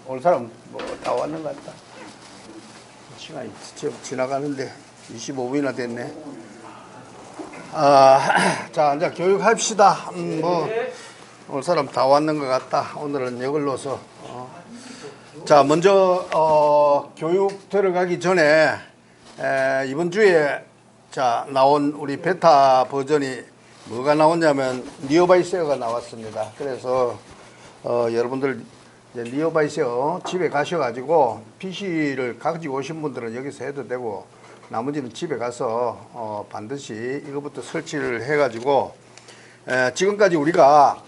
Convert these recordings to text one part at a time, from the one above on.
올 사람 뭐 다 왔는 것 같다. 시간이 지나가는데 25분이나 됐네. 자, 이제 교육합시다. 올 사람 다 왔는 것 같다. 오늘은 이걸로서. 자, 먼저 교육 들어가기 전에 이번 주에 자 나온 우리 베타 버전이 뭐가 나왔냐면 니어바이세어가 나왔습니다. 그래서 여러분들 이제 니어바이세어 집에 가셔가지고 PC를 가지고 오신 분들은 여기서 해도 되고 나머지는 집에 가서 반드시 이거부터 설치를 해가지고 지금까지 우리가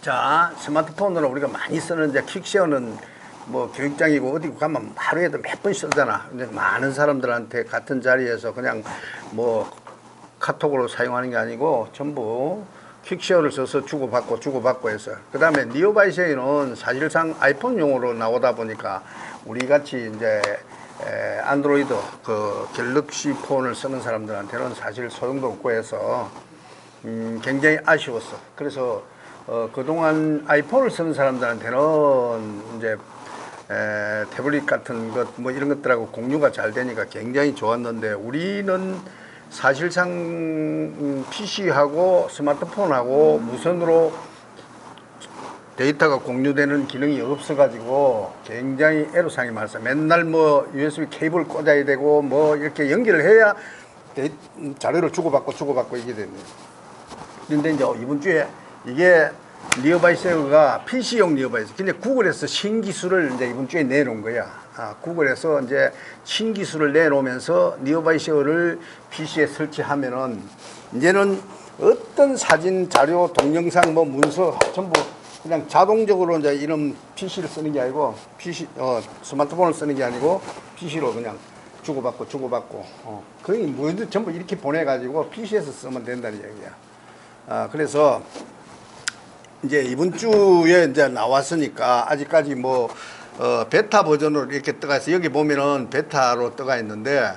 자 스마트폰으로 우리가 많이 쓰는 이제 퀵쉐어는 뭐 교육장이고 어디 가면 하루에도 몇 번 쓰잖아. 근데 많은 사람들한테 같은 자리에서 그냥 뭐 카톡으로 사용하는 게 아니고 전부 퀵쉐어를 써서 주고받고 해서 그 다음에 니어바이세어는 사실상 아이폰용으로 나오다 보니까 우리 같이 이제 안드로이드 그 갤럭시 폰을 쓰는 사람들한테는 사실 소용도 없고 해서 굉장히 아쉬웠어. 그래서 그동안 아이폰을 쓰는 사람들한테는 이제 태블릿 같은 것 뭐 이런 것들하고 공유가 잘 되니까 굉장히 좋았는데 우리는 사실상 PC하고 스마트폰하고 무선으로 데이터가 공유되는 기능이 없어가지고 굉장히 애로사항이 많았어요. 맨날 뭐 USB 케이블 꽂아야 되고 뭐 이렇게 연결을 해야 자료를 주고받고 이게 됩니다. 그런데 이제 이번 주에 이게 니어바이세어가 PC용 니어바이세어. 근데 구글에서 신기술을 이제 이번 주에 내놓은 거야. 구글에서 이제 신기술을 내놓으면서 니어바이세어를 PC에 설치하면은 이제는 어떤 사진, 자료, 동영상, 뭐 문서 전부 그냥 자동적으로 이제 이런 PC를 쓰는 게 아니고 스마트폰을 쓰는 게 아니고 PC로 그냥 주고받고 거의 뭐든 전부 이렇게 보내가지고 PC에서 쓰면 된다는 얘기야. 그래서 이제 이번 주에 이제 나왔으니까 아직까지 뭐 베타 버전으로 이렇게 떠가 있어. 여기 보면은 베타로 떠가 있는데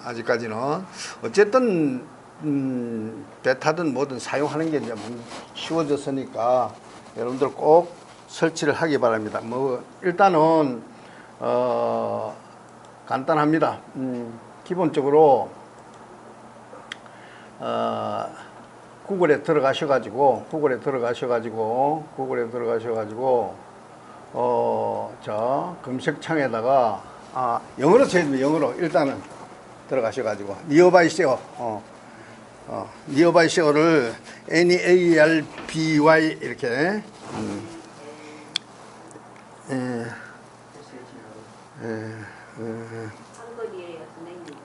아직까지는 어쨌든 베타든 뭐든 사용하는 게 이제 쉬워졌으니까 여러분들 꼭 설치를 하기 바랍니다. 뭐 일단은 간단합니다. 기본적으로 구글에 들어가셔가지고 자 검색창에다가 영어로 쳐야 영어로 일단은 들어가셔가지고 니어바이세어 니어바이세어를 NEARBY 이렇게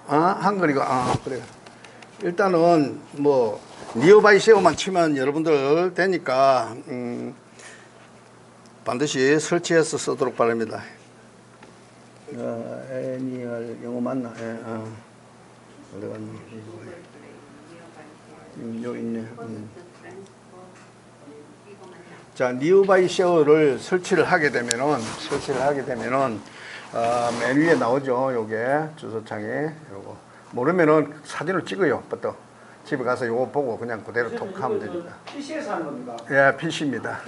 한글이가 그래. 일단은 뭐 니어바이세어만 치면 여러분들 되니까 반드시 설치해서 쓰도록 바랍니다. NER 영어 맞나? 어디 갔니? 여기 있네. 자, 니어바이세어를 설치를 하게 되면은 맨 위에 나오죠. 요게 주소창에 요거 모르면은 사진을 찍어요. 부터 집에 가서 요거 보고 그냥 그대로 톡 하면 되니까. PC에서 하는 겁니까? 예, PC입니다.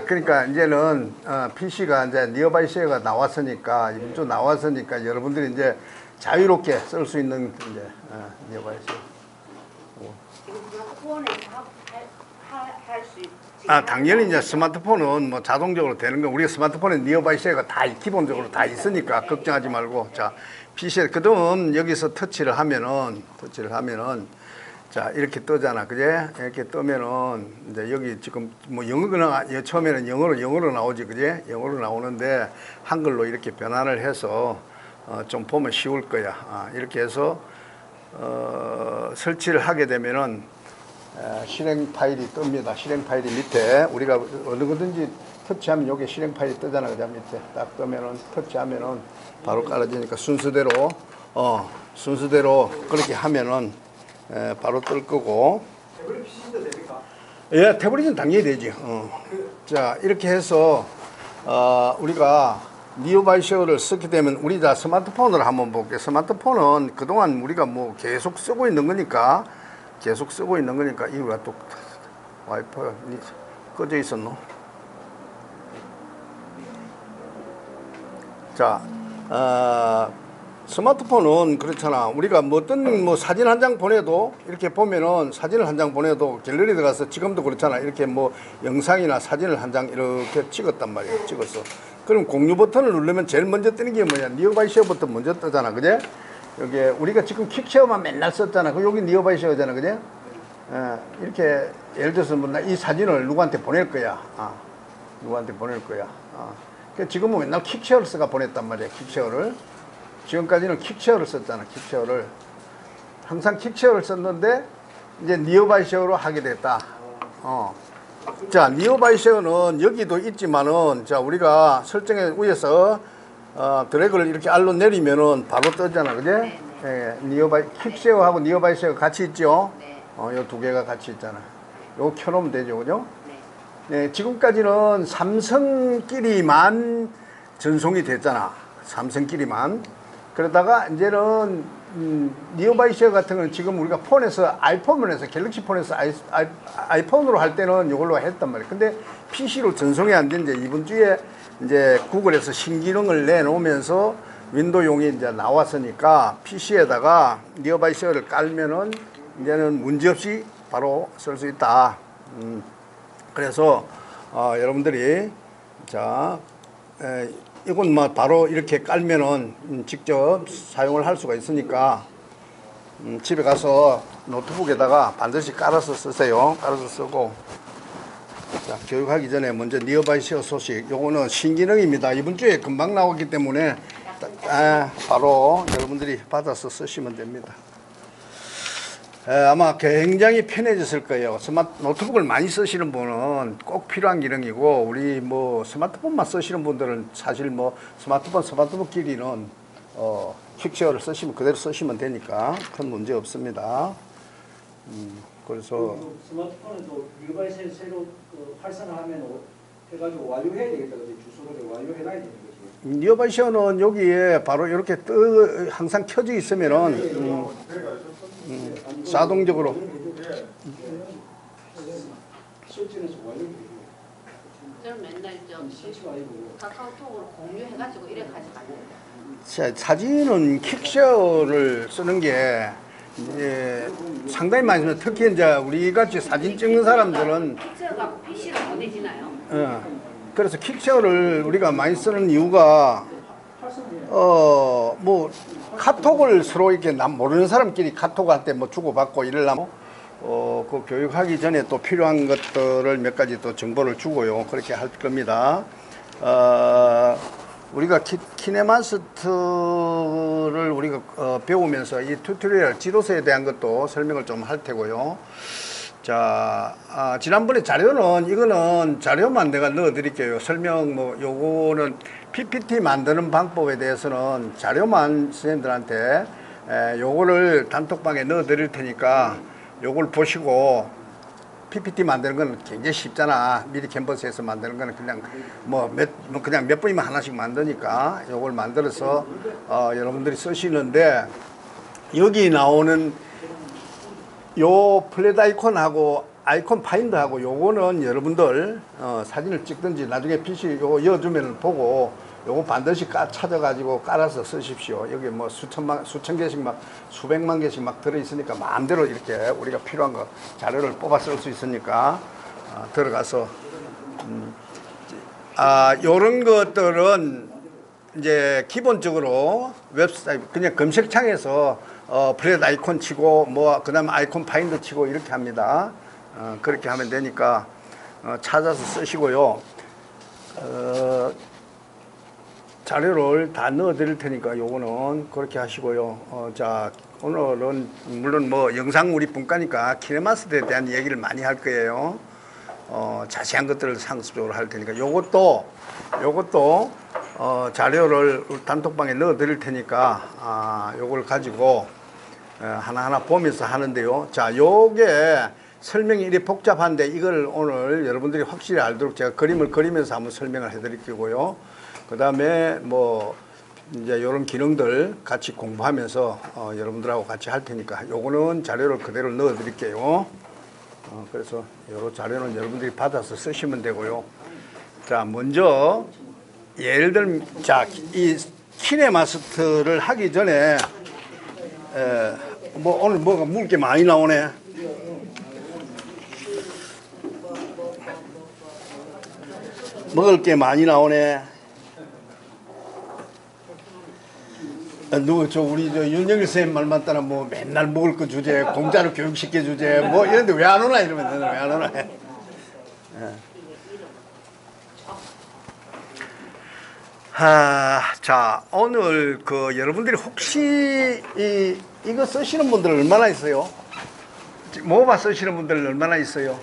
그러니까 이제는 PC가 이제 니어바이세어가 나왔으니까 이번 주 나왔으니까 여러분들이 이제 자유롭게 쓸 수 있는 이제 니어바이세어. 당연히 이제 스마트폰은 뭐 자동적으로 되는 거. 우리가 스마트폰에 니어바이세어가 다 기본적으로 다 있으니까 걱정하지 말고. 자, PC에 그동안 여기서 터치를 하면은 자 이렇게 뜨잖아, 그제? 이렇게 뜨면은 이제 여기 지금 뭐 영어가 처음에는 영어로 나오지, 그제? 영어로 나오는데 한글로 이렇게 변환을 해서 좀 보면 쉬울 거야. 이렇게 해서 설치를 하게 되면은 실행 파일이 뜹니다. 실행 파일이 밑에 우리가 어느 거든지 터치하면 여기 실행 파일이 뜨잖아, 그죠? 밑에 딱 뜨면은 터치하면은 바로 깔아지니까 순서대로 그렇게 하면은 바로 뜰 거고. 태블릿 PC도 됩니까? 예, 태블릿은 당연히 되지. 자, 이렇게 해서 우리가 니어바이세어를 쓰게 되면 우리 다 스마트폰을 한번 볼게요. 스마트폰은 그동안 우리가 뭐 계속 쓰고 있는 거니까 이거가 또 와이파이가 꺼져 있었노? 자, 스마트폰은 그렇잖아. 우리가 뭐 어떤 뭐 사진 한 장 보내도 이렇게 보면은 사진을 한 장 보내도 갤러리 들어가서 지금도 그렇잖아. 이렇게 뭐 영상이나 사진을 한 장 이렇게 찍었단 말이야. 찍었어. 그럼 공유 버튼을 누르면 제일 먼저 뜨는 게 뭐냐? 니어바이 쉐어 버튼 먼저 뜨잖아. 그제? 여기 우리가 지금 킥쉐어만 맨날 썼잖아. 그 여기 니어바이 쉐어잖아. 그제? 이렇게 예를 들어서 뭐 이 사진을 누구한테 보낼 거야. 누구한테 보낼 거야. 지금은 맨날 킥쉐어를 써가 보냈단 말이야. 킥쉐어를. 지금까지는 킥쉐어를 썼잖아. 킥쉐어를. 항상 킥쉐어를 썼는데 이제 니어바이 쉐어로 하게 됐다. 자, 니어바이 쉐어는 여기도 있지만은 자, 우리가 설정에 위에서 드래그를 이렇게 알로 내리면은 바로 뜨잖아. 그제? 예, 니어바이 킥쉐어하고 니어바이 쉐어 같이 있죠? 요 두 개가 같이 있잖아. 요거 켜놓으면 되죠. 그죠? 네, 지금까지는 삼성끼리만 전송이 됐잖아. 삼성끼리만. 그러다가 이제는 니어바이 쉐어 같은 거는 지금 우리가 폰에서 아이폰에서 갤럭시 폰에서 아이폰으로 할 때는 이걸로 했단 말이야. 근데 PC로 전송이 안 된 이제 이번 주에 이제 구글에서 신기능을 내놓으면서 윈도우용이 이제 나왔으니까 PC에다가 니어바이 쉐어를 깔면은 이제는 문제없이 바로 쓸 수 있다. 그래서 여러분들이 자 이건 뭐 바로 이렇게 깔면은 직접 사용을 할 수가 있으니까 집에 가서 노트북에다가 반드시 깔아서 쓰세요. 깔아서 쓰고. 자, 교육하기 전에 먼저 니어바이 쉐어 소식. 요거는 신기능입니다. 이번 주에 금방 나오기 때문에 바로 여러분들이 받아서 쓰시면 됩니다. 아마 굉장히 편해졌을 거예요. 노트북을 많이 쓰시는 분은 꼭 필요한 기능이고, 우리 뭐 스마트폰만 쓰시는 분들은 사실 뭐 스마트폰끼리는 퀵쉐어를 쓰시면 그대로 쓰시면 되니까 큰 문제 없습니다. 그래서 스마트폰에도 니어바이 쉐어 새로 활성화하면 해가지고 완료해야 되겠다. 그지? 주소를 완료해놔야 되는 거지. 니어바이 쉐어는 여기에 바로 이렇게 항상 켜져 있으면은 자동적으로 실전에서 완료해줘. 저는 맨날 카카오톡으로 공유해가지고 이래 가지고 안 돼요. 자, 사진은 킥쉐어를 쓰는 게 상당히 많이 쓰는, 특히 이제 우리 같이 사진 찍는 사람들은 픽처가 PC로 보내지나요? 그래서 킥쉐어를 우리가 많이 쓰는 이유가 뭐 카톡을 서로 이렇게 모르는 사람끼리 카톡한테 뭐 주고받고 이러려면 그 교육하기 전에 또 필요한 것들을 몇 가지 또 정보를 주고요. 그렇게 할 겁니다. 우리가 키네마스터를 우리가 배우면서 이 튜토리얼 지도서에 대한 것도 설명을 좀 할 테고요. 자, 지난번에 자료는 이거는 자료만 내가 넣어 드릴게요. 설명 뭐 요거는 PPT 만드는 방법에 대해서는 자료만 선생님들한테 요거를 단톡방에 넣어 드릴 테니까 요걸 보시고, PPT 만드는 건 굉장히 쉽잖아. 미리 캠퍼스에서 만드는 거는 그냥 그냥 몇 분이면 하나씩 만드니까 요걸 만들어서 여러분들이 쓰시는데, 여기 나오는 요 플랫 아이콘하고 아이콘 파인더하고 요거는 여러분들 사진을 찍든지 나중에 PC 요거 여주면 보고 요거 반드시 찾아가지고 깔아서 쓰십시오. 여기 뭐 수천 개씩 막 수백만 개씩 막 들어있으니까 마음대로 이렇게 우리가 필요한 거 자료를 뽑아 쓸 수 있으니까 들어가서 요런 것들은 이제 기본적으로 웹사이트 그냥 검색창에서 플랫 아이콘 치고 뭐 그다음에 아이콘 파인더 치고 이렇게 합니다. 그렇게 하면 되니까 찾아서 쓰시고요. 자료를 다 넣어 드릴 테니까 요거는 그렇게 하시고요. 자, 오늘은 물론 뭐 영상 우리 분과니까 키네마스터에 대한 얘기를 많이 할 거예요. 자세한 것들을 상습적으로 할 테니까 요것도 자료를 단톡방에 넣어 드릴 테니까 요걸 가지고 하나하나 보면서 하는데요. 자, 요게 설명이 이렇게 복잡한데 이걸 오늘 여러분들이 확실히 알도록 제가 그림을 그리면서 한번 설명을 해 드릴 거고요. 그 다음에 뭐 이제 이런 기능들 같이 공부하면서 여러분들하고 같이 할 테니까 요거는 자료를 그대로 넣어 드릴게요. 그래서 요 자료는 여러분들이 받아서 쓰시면 되고요. 자, 먼저 예를 들면 자이 키네마스터를 하기 전에 뭐 오늘 뭐가 물 게 많이 나오네. 먹을 게 많이 나오네. 누구 저 우리 저 윤영일 선생님 말만 따라 뭐 맨날 먹을 거 주제, 공짜로 교육시켜 주제, 뭐 이런데 왜 안 오나 이러면 왜 안 오나. 자 오늘 그 여러분들이 혹시 이거 쓰시는 분들 얼마나 있어요? 모바 쓰시는 분들 얼마나 있어요?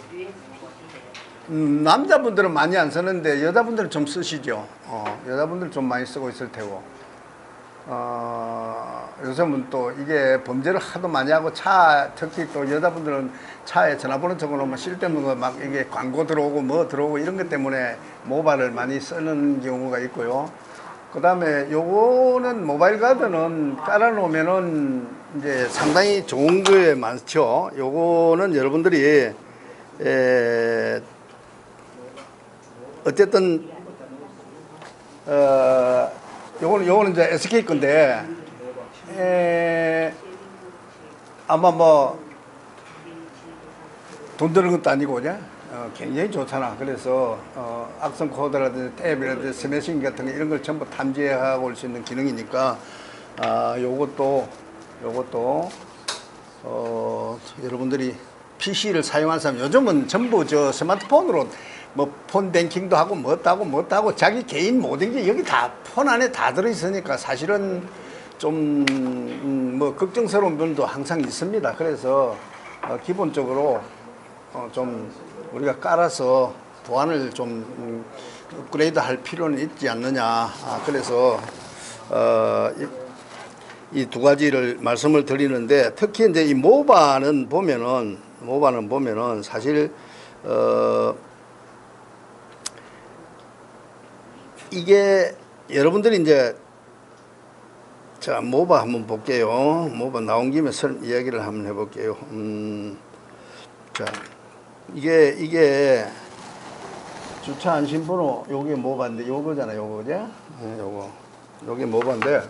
남자분들은 많이 안 쓰는데 여자분들은 좀 쓰시죠. 여자분들 좀 많이 쓰고 있을 테고. 요즘은 또 이게 범죄를 하도 많이 하고 특히 또 여자분들은 차에 전화번호 적어놓으면 쓸데없는 거 막 이게 광고 들어오고 뭐 들어오고 이런 것 때문에 모바일을 많이 쓰는 경우가 있고요. 그 다음에 요거는 모바일 카드는 깔아놓으면은 이제 상당히 좋은 거에 많죠. 요거는 여러분들이 어쨌든 요거는 이제 SK 건데 아마 뭐 돈 드는 것도 아니고 그냥 굉장히 좋잖아. 그래서 악성 코드라든지 탭이라든지 스매싱 같은 거 이런 걸 전부 탐지하고 올 수 있는 기능이니까 요것도 여러분들이 PC를 사용하는 사람 요즘은 전부 저 스마트폰으로 뭐 폰 뱅킹도 하고 뭐도 하고 자기 개인 모든 게 여기 다 폰 안에 다 들어 있으니까 사실은 좀 뭐 걱정스러운 면도 항상 있습니다. 그래서 기본적으로 좀 우리가 깔아서 보안을 좀 업그레이드 할 필요는 있지 않느냐. 그래서 이 두 가지를 말씀을 드리는데 특히 이제 이 모바는 보면은 사실 이게 여러분들이 이제 자 모바 한번 볼게요. 모바 나온 김에 이야기를 한번 해볼게요. 자 이게 주차 안심번호 요게 모바인데 요거잖아요. 요거죠? 네, 요게 모바인데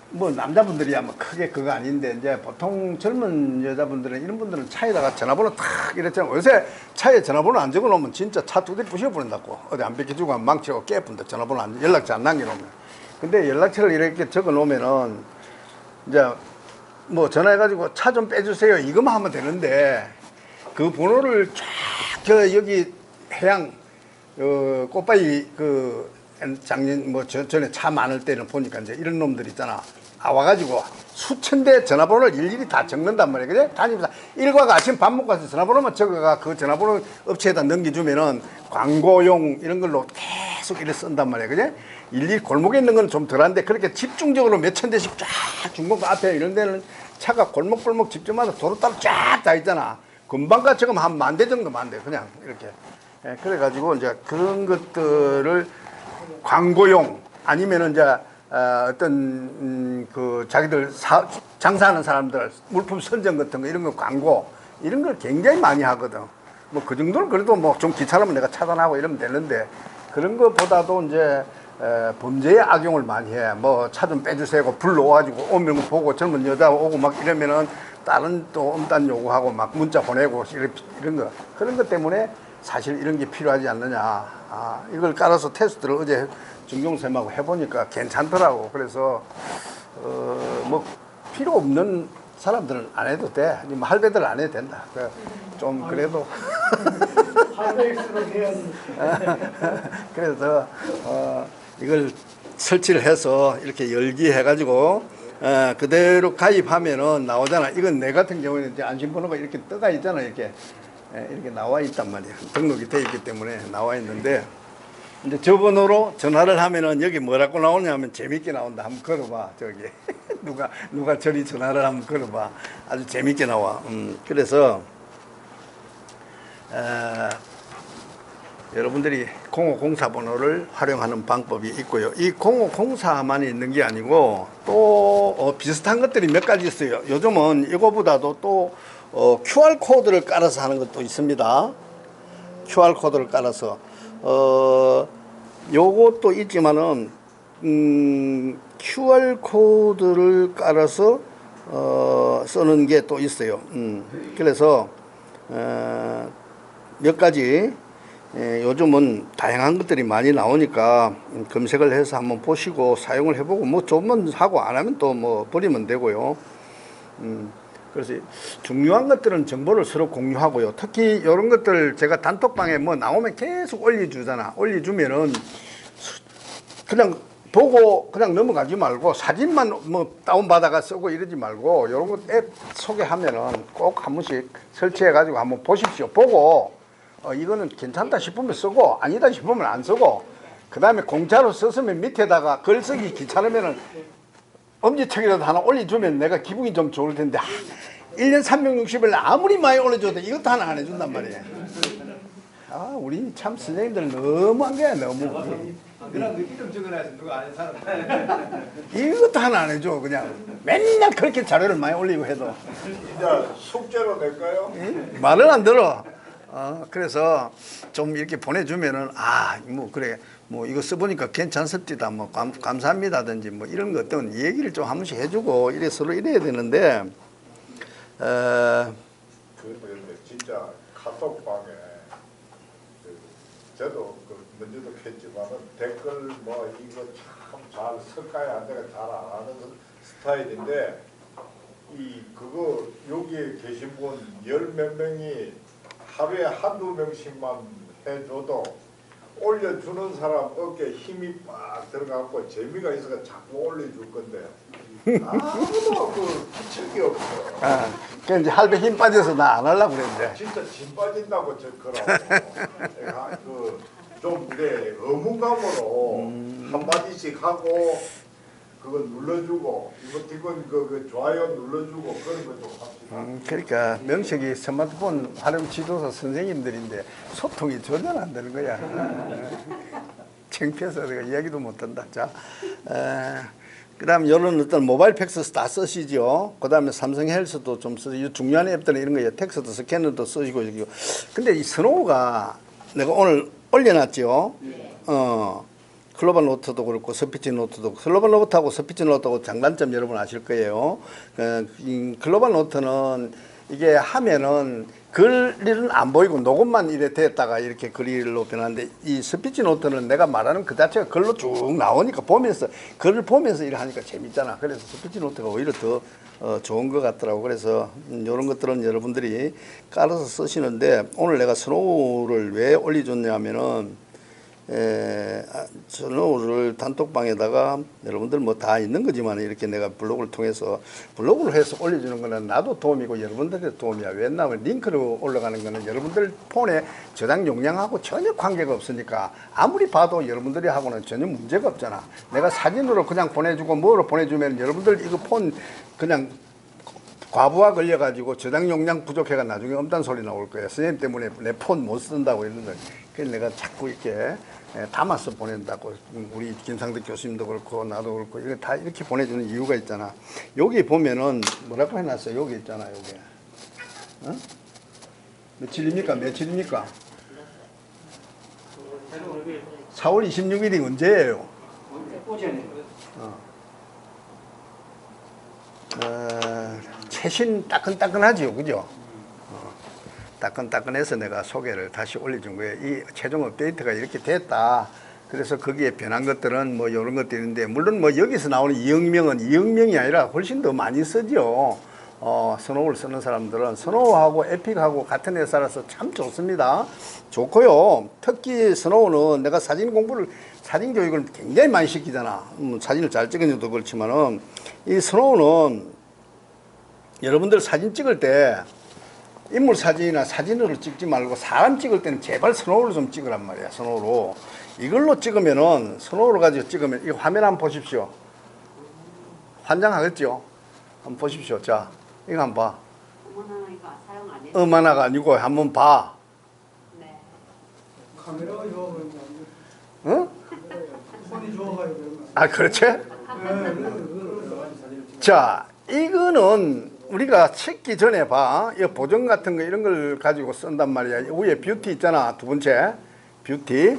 뭐 남자분들이야 뭐 크게 그거 아닌데 이제 보통 젊은 여자분들은 이런 분들은 차에다가 전화번호 탁 이랬잖아요. 요새 차에 전화번호 안 적어놓으면 진짜 차 두드리 부셔버린다고. 어디 안 비켜주고 망치고 깨뿐다. 전화번호 연락처 안 남겨놓으면. 근데 연락처를 이렇게 적어놓으면은 이제 뭐 전화해가지고 차 좀 빼주세요 이것만 하면 되는데 그 번호를 쫙 여기 해양 꽃바위 작년 뭐 전에 차 많을 때는 보니까 이제 이런 놈들 있잖아. 와가지고 수천 대 전화번호를 일일이 다 적는단 말이야. 그래? 다니면서 일과가 아침 밥 먹고 와서 전화번호만 적어가 그 전화번호 업체에다 넘겨주면은 광고용 이런 걸로 계속 이래 쓴단 말이야. 그래? 일일이 골목에 있는 건 좀 덜한데 그렇게 집중적으로 몇천 대씩 쫙 중국 앞에 이런 데는 차가 골목골목 집집마다 도로 따로 쫙 다 있잖아. 금방가 지금 한 10,000대 정도만 돼. 그냥 이렇게. 그래가지고 이제 그런 것들을 광고용 아니면은 이제 어떤 그 자기들 장사하는 사람들 물품 선정 같은 거 이런 거 광고 이런 걸 굉장히 많이 하거든. 뭐 그 정도는 그래도 뭐 좀 귀찮으면 내가 차단하고 이러면 되는데 그런 것보다도 이제 범죄에 악용을 많이 해. 뭐 차 좀 빼주세요. 불러와가지고 오면 보고 젊은 여자 오고 막 이러면은 다른 또 음단 요구하고 막 문자 보내고 이런 거 그런 것 때문에 사실 이런 게 필요하지 않느냐. 이걸 깔아서 테스트를 어제 정종쌤하고 해보니까 괜찮더라고. 그래서 뭐 필요 없는 사람들은 안 해도 돼. 할배들 안 해도 된다. 좀 그래도 할배일수록 해야지. 그래서 이걸 설치를 해서 이렇게 열기 해가지고 그대로 가입하면은 나오잖아. 이건 내 같은 경우에는 이제 안심번호가 이렇게 떠가 있잖아. 이렇게 나와 있단 말이야. 등록이 돼 있기 때문에 나와 있는데 이제 저 번호로 전화를 하면은 여기 뭐라고 나오냐면 재밌게 나온다. 한번 걸어봐. 저기 누가 저리 전화를 한번 걸어봐. 아주 재밌게 나와. 그래서 여러분들이 0504 번호를 활용하는 방법이 있고요. 이 0504만 있는 게 아니고 또 비슷한 것들이 몇 가지 있어요. 요즘은 이거보다도 또 QR코드를 깔아서 하는 것도 있습니다. QR 코드를 깔아서 요것도 있지만은 QR 코드를 깔아서 쓰는 게 또 있어요. 그래서 몇 가지 요즘은 다양한 것들이 많이 나오니까 검색을 해서 한번 보시고 사용을 해보고 뭐 좋으면 하고 안 하면 또 뭐 버리면 되고요. 그래서 중요한 것들은 정보를 서로 공유하고요. 특히 이런 것들 제가 단톡방에 뭐 나오면 계속 올려주잖아. 올려주면은 그냥 보고 그냥 넘어가지 말고 사진만 뭐 다운받아가 쓰고 이러지 말고 이런 것 앱 소개하면은 꼭 한 번씩 설치해 가지고 한번 보십시오. 보고 이거는 괜찮다 싶으면 쓰고 아니다 싶으면 안 쓰고 그 다음에 공짜로 썼으면 밑에다가 글 쓰기 귀찮으면은 엄지척이라도 하나 올려주면 내가 기분이 좀 좋을 텐데 1년 360일 아무리 많이 올려줘도 이것도 하나 안 해준단 말이에요. 아 우리 참 선생님들 너무한 거야 너무. 그럼 느낌 좀 적어놔야지 누가 아는 사람. 이것도 하나 안 해줘. 그냥 맨날 그렇게 자료를 많이 올리고 해도 이제 숙제로 낼까요? 말을 안 들어. 그래서 좀 이렇게 보내주면은 뭐 그래 뭐 이거 써보니까 괜찮습니다. 뭐 감사합니다든지 뭐 이런 것 어떤 얘기를 좀 한 번씩 해주고 이래 서로 이래야 되는데 그 진짜 카톡방에 저도 먼저도 했지만은 댓글 뭐 이거 참 잘 쓸까요 안 될까 잘 안 하는 스타일인데 그거 여기에 계신 분 열 몇 명이 하루에 한두 명씩만 해줘도 올려주는 사람 어깨에 힘이 빡 들어가고 재미가 있어서 자꾸 올려줄 건데 아무도 그 기척이 없어. 그 이제 할배 힘 빠져서 나 안 하려고 그랬는데 진짜 짐 빠진다고 저거라고 좀 의무감으로 한마디씩 하고 그거 눌러주고 이건 그 좋아요 눌러주고 그런 거 좀 합시다. 그러니까 명식이 스마트폰 활용 지도사 선생님들인데 소통이 전혀 안 되는 거야. 창피해서 내가 이야기도 못 한다. 자, 그다음 이런 어떤 모바일 팩스 다 쓰시죠. 그다음에 삼성 헬스도 좀 쓰시고 중요한 앱들은 이런 거예요. 텍스트 스캐너도 쓰시고 근데 이 스노우가 내가 오늘 올려놨죠. 글로벌 노트도 그렇고 스피치 노트도 글로벌 노트하고 스피치 노트하고 장단점 여러분 아실 거예요. 글로벌 노트는 이게 하면은 글은 안 보이고 녹음만 이래 됐다가 이렇게 글로 변하는데 이 스피치 노트는 내가 말하는 그 자체가 글로 쭉 나오니까 보면서 글을 보면서 일을 하니까 재밌잖아. 그래서 스피치 노트가 오히려 더 좋은 것 같더라고. 그래서 이런 것들은 여러분들이 깔아서 쓰시는데 오늘 내가 스노우를 왜 올려줬냐면은 스노우를 단톡방에다가 여러분들 뭐 다 있는 거지만 이렇게 내가 블로그를 통해서 블로그를 해서 올려주는 거는 나도 도움이고 여러분들도 도움이야. 왜냐하면 링크로 올라가는 거는 여러분들 폰에 저장 용량하고 전혀 관계가 없으니까 아무리 봐도 여러분들이 하고는 전혀 문제가 없잖아. 내가 사진으로 그냥 보내주고 뭐로 보내주면 여러분들 이거 폰 그냥 과부하 걸려가지고 저장 용량 부족해가 나중에 엄단 소리 나올 거예요. 선생님 때문에 내 폰 못 쓴다고 이러는 거예요. 그래서 내가 자꾸 이렇게 담아서 보낸다고. 우리 김상득 교수님도 그렇고 나도 그렇고 이거 다 이렇게 보내주는 이유가 있잖아. 여기 보면은 뭐라고 해놨어요. 여기 있잖아. 여기 며칠입니까? 며칠입니까? 4월 26일이 언제예요? 최신 따끈따끈하죠, 그죠? 따끈따끈해서 내가 소개를 다시 올려준 거예요. 이 최종 업데이트가 이렇게 됐다. 그래서 거기에 변한 것들은 뭐 이런 것들이 있는데 물론 뭐 여기서 나오는 이영명은 이영명이 아니라 훨씬 더 많이 쓰죠. 스노우를 쓰는 사람들은 스노우하고 에픽하고 같은 회사라서 참 좋습니다. 좋고요. 특히 스노우는 내가 사진 교육을 굉장히 많이 시키잖아. 사진을 잘 찍으니도 그렇지만은 이 스노우는 여러분들 사진 찍을 때 인물 사진이나 사진으로 찍지 말고 사람 찍을 때는 제발 스노우로 좀 찍으란 말이야. 스노우로 이걸로 찍으면은 스노우로 가지고 찍으면 이 화면 한번 보십시오. 환장하겠죠? 한번 보십시오. 자, 이거 한번 봐. 어머나 이거 사용 안 해요? 어머나가 아니고 한번 봐. 네. 카메라가 좋아가지고 응? 폰이 좋아가지고 아, 그렇지? 자, 이거는 우리가 찍기 전에 봐. 이 보정 같은 거 이런 걸 가지고 쓴단 말이야. 위에 뷰티 있잖아. 두 번째. 뷰티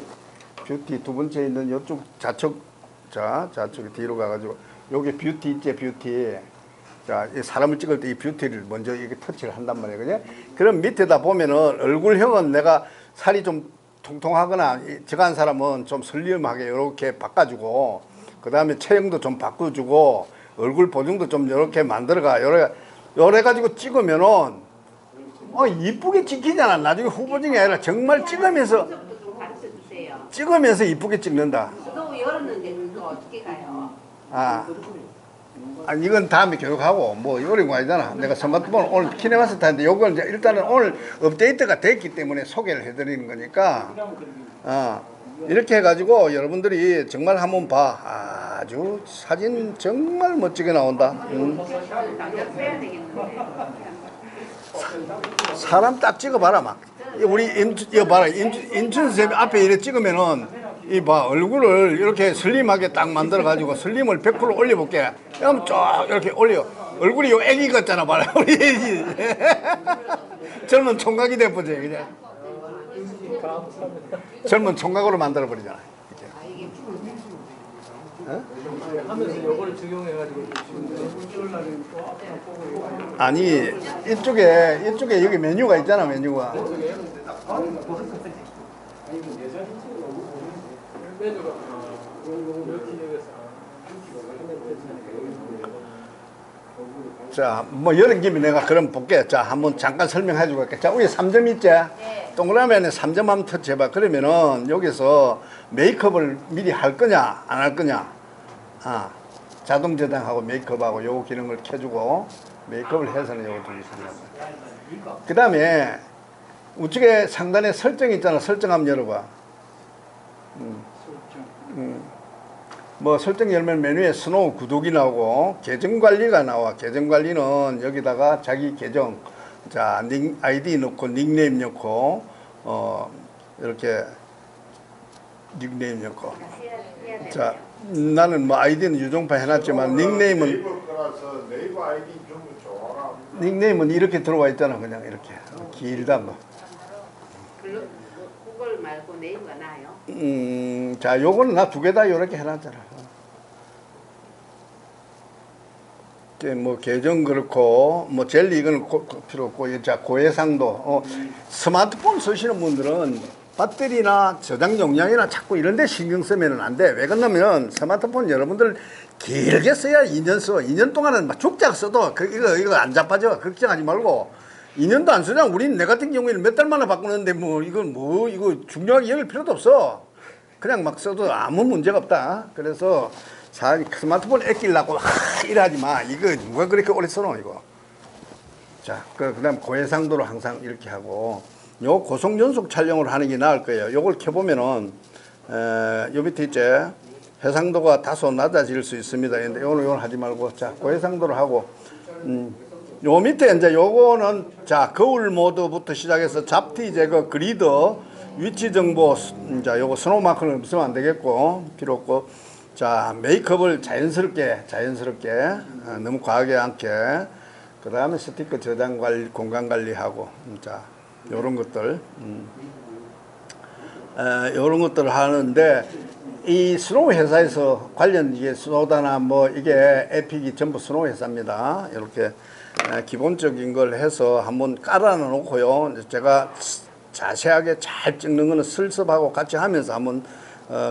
두 번째 있는 이쪽 좌측. 자, 좌측 뒤로 가가지고. 요게 뷰티 있지, 뷰티. 자, 이 사람을 찍을 때 이 뷰티를 먼저 이렇게 터치를 한단 말이야. 그죠? 그럼 밑에다 보면은 얼굴형은 내가 살이 좀 통통하거나 저간 사람은 좀 슬림하게 이렇게 바꿔주고, 그 다음에 체형도 좀 바꿔주고, 얼굴 보정도 좀 이렇게 만들어가. 요래 가지고 찍으면은 이쁘게 찍히잖아. 나중에 후보증이 아니라 정말 찍으면서 좀 가르쳐 주세요. 찍으면서 이쁘게 찍는다. 수도 열었는데 그거 어떻게 가요? 이건 다음에 교육하고 뭐 어려운 거 아니잖아. 내가 스마트폰 오늘 키네마스터 하는데 요걸 이제 일단은 오늘 업데이트가 됐기 때문에 소개를 해드리는 거니까 이렇게 해가지고 여러분들이 정말 한번 봐. 아주 사진 정말 멋지게 나온다. 당장 빼야 되겠는데. 사람 딱 찍어봐라 막. 우리 이거 봐라. 인춘 쌤 앞에 이렇게 찍으면은 이 봐 얼굴을 이렇게 슬림하게 딱 만들어 가지고 슬림을 100% 올려볼게. 그럼 쫙 이렇게 올려. 얼굴이 요 애기 같잖아 봐라. 우리 애기. 젊은 총각이 돼보지 그냥. 젊은 총각으로 만들어 버리잖아. 하면서 요거를 적용해가지고 아니 이쪽에 여기 메뉴가 있잖아. 메뉴가. 자, 뭐 이런 김에 내가 그럼 볼게. 자, 한번 잠깐 설명해 주고 갈게. 자, 위에 3점 있지? 네. 동그라미 안에 3점 한번 터치해봐. 그러면은 여기서 메이크업을 미리 할 거냐, 안 할 거냐? 자동 저장하고 메이크업하고 요 기능을 켜주고 메이크업을 해서는 요거 좀 있습니다. 그 다음에 우측에 상단에 설정 있잖아. 설정 한번 열어봐. 뭐 설정 열면 메뉴에 스노우 구독이 나오고 계정 관리가 나와. 계정 관리는 여기다가 자기 계정, 자 아이디 넣고 닉네임 넣고 이렇게 닉네임 넣고. 자 나는 뭐 아이디는 유종파 해놨지만 닉네임은 네이버 아이디 좀 좋아라. 닉네임은 이렇게 들어와 있잖아. 그냥 이렇게 길다 뭐. 구글 말고 네이버가 나아요? 자 요거는 나 두 개 다 이렇게 해놨잖아. 뭐 계정 그렇고 뭐 젤리 이거는 필요 없고. 자 고해상도 스마트폰 쓰시는 분들은 배터리나 저장 용량이나 자꾸 이런 데 신경 쓰면 안 돼. 왜 그러냐면 스마트폰 여러분들 길게 써야 2년 써. 2년 동안은 막 죽작 써도 이거 안 자빠져. 걱정하지 말고 2년도 안 쓰냐. 우린 내 같은 경우에는 몇 달 만에 바꾸는데 뭐 이건 뭐 이거 중요하게 여길 필요도 없어. 그냥 막 써도 아무 문제가 없다. 그래서 스마트폰 아끼려고 이러지 마. 이거 누가 그렇게 오래 써노 이거. 자, 그다음 고해상도로 항상 이렇게 하고 요 고속 연속 촬영을 하는 게 나을 거예요. 요걸 켜보면은 요 밑에 있지. 해상도가 다소 낮아질 수 있습니다. 근데 요건 하지 말고 자 고해상도로 하고 요 밑에 이제 요거는 자 거울 모드부터 시작해서 잡티 제거, 그리드, 위치 정보, 자 요거 스노우 마크는 없으면 안 되겠고 필요 없고. 자 메이크업을 자연스럽게 너무 과하게 않게. 그 다음에 스티커 저장 관리, 공간 관리하고 자 요런 것들 요런 것들을 하는데 이 스노우 회사에서 관련 이게 스노다나 뭐 이게 에픽이 전부 스노우 회사입니다. 이렇게 기본적인 걸 해서 한번 깔아 놓고요. 제가 자세하게 잘 찍는 거는 슬습하고 같이 하면서 한번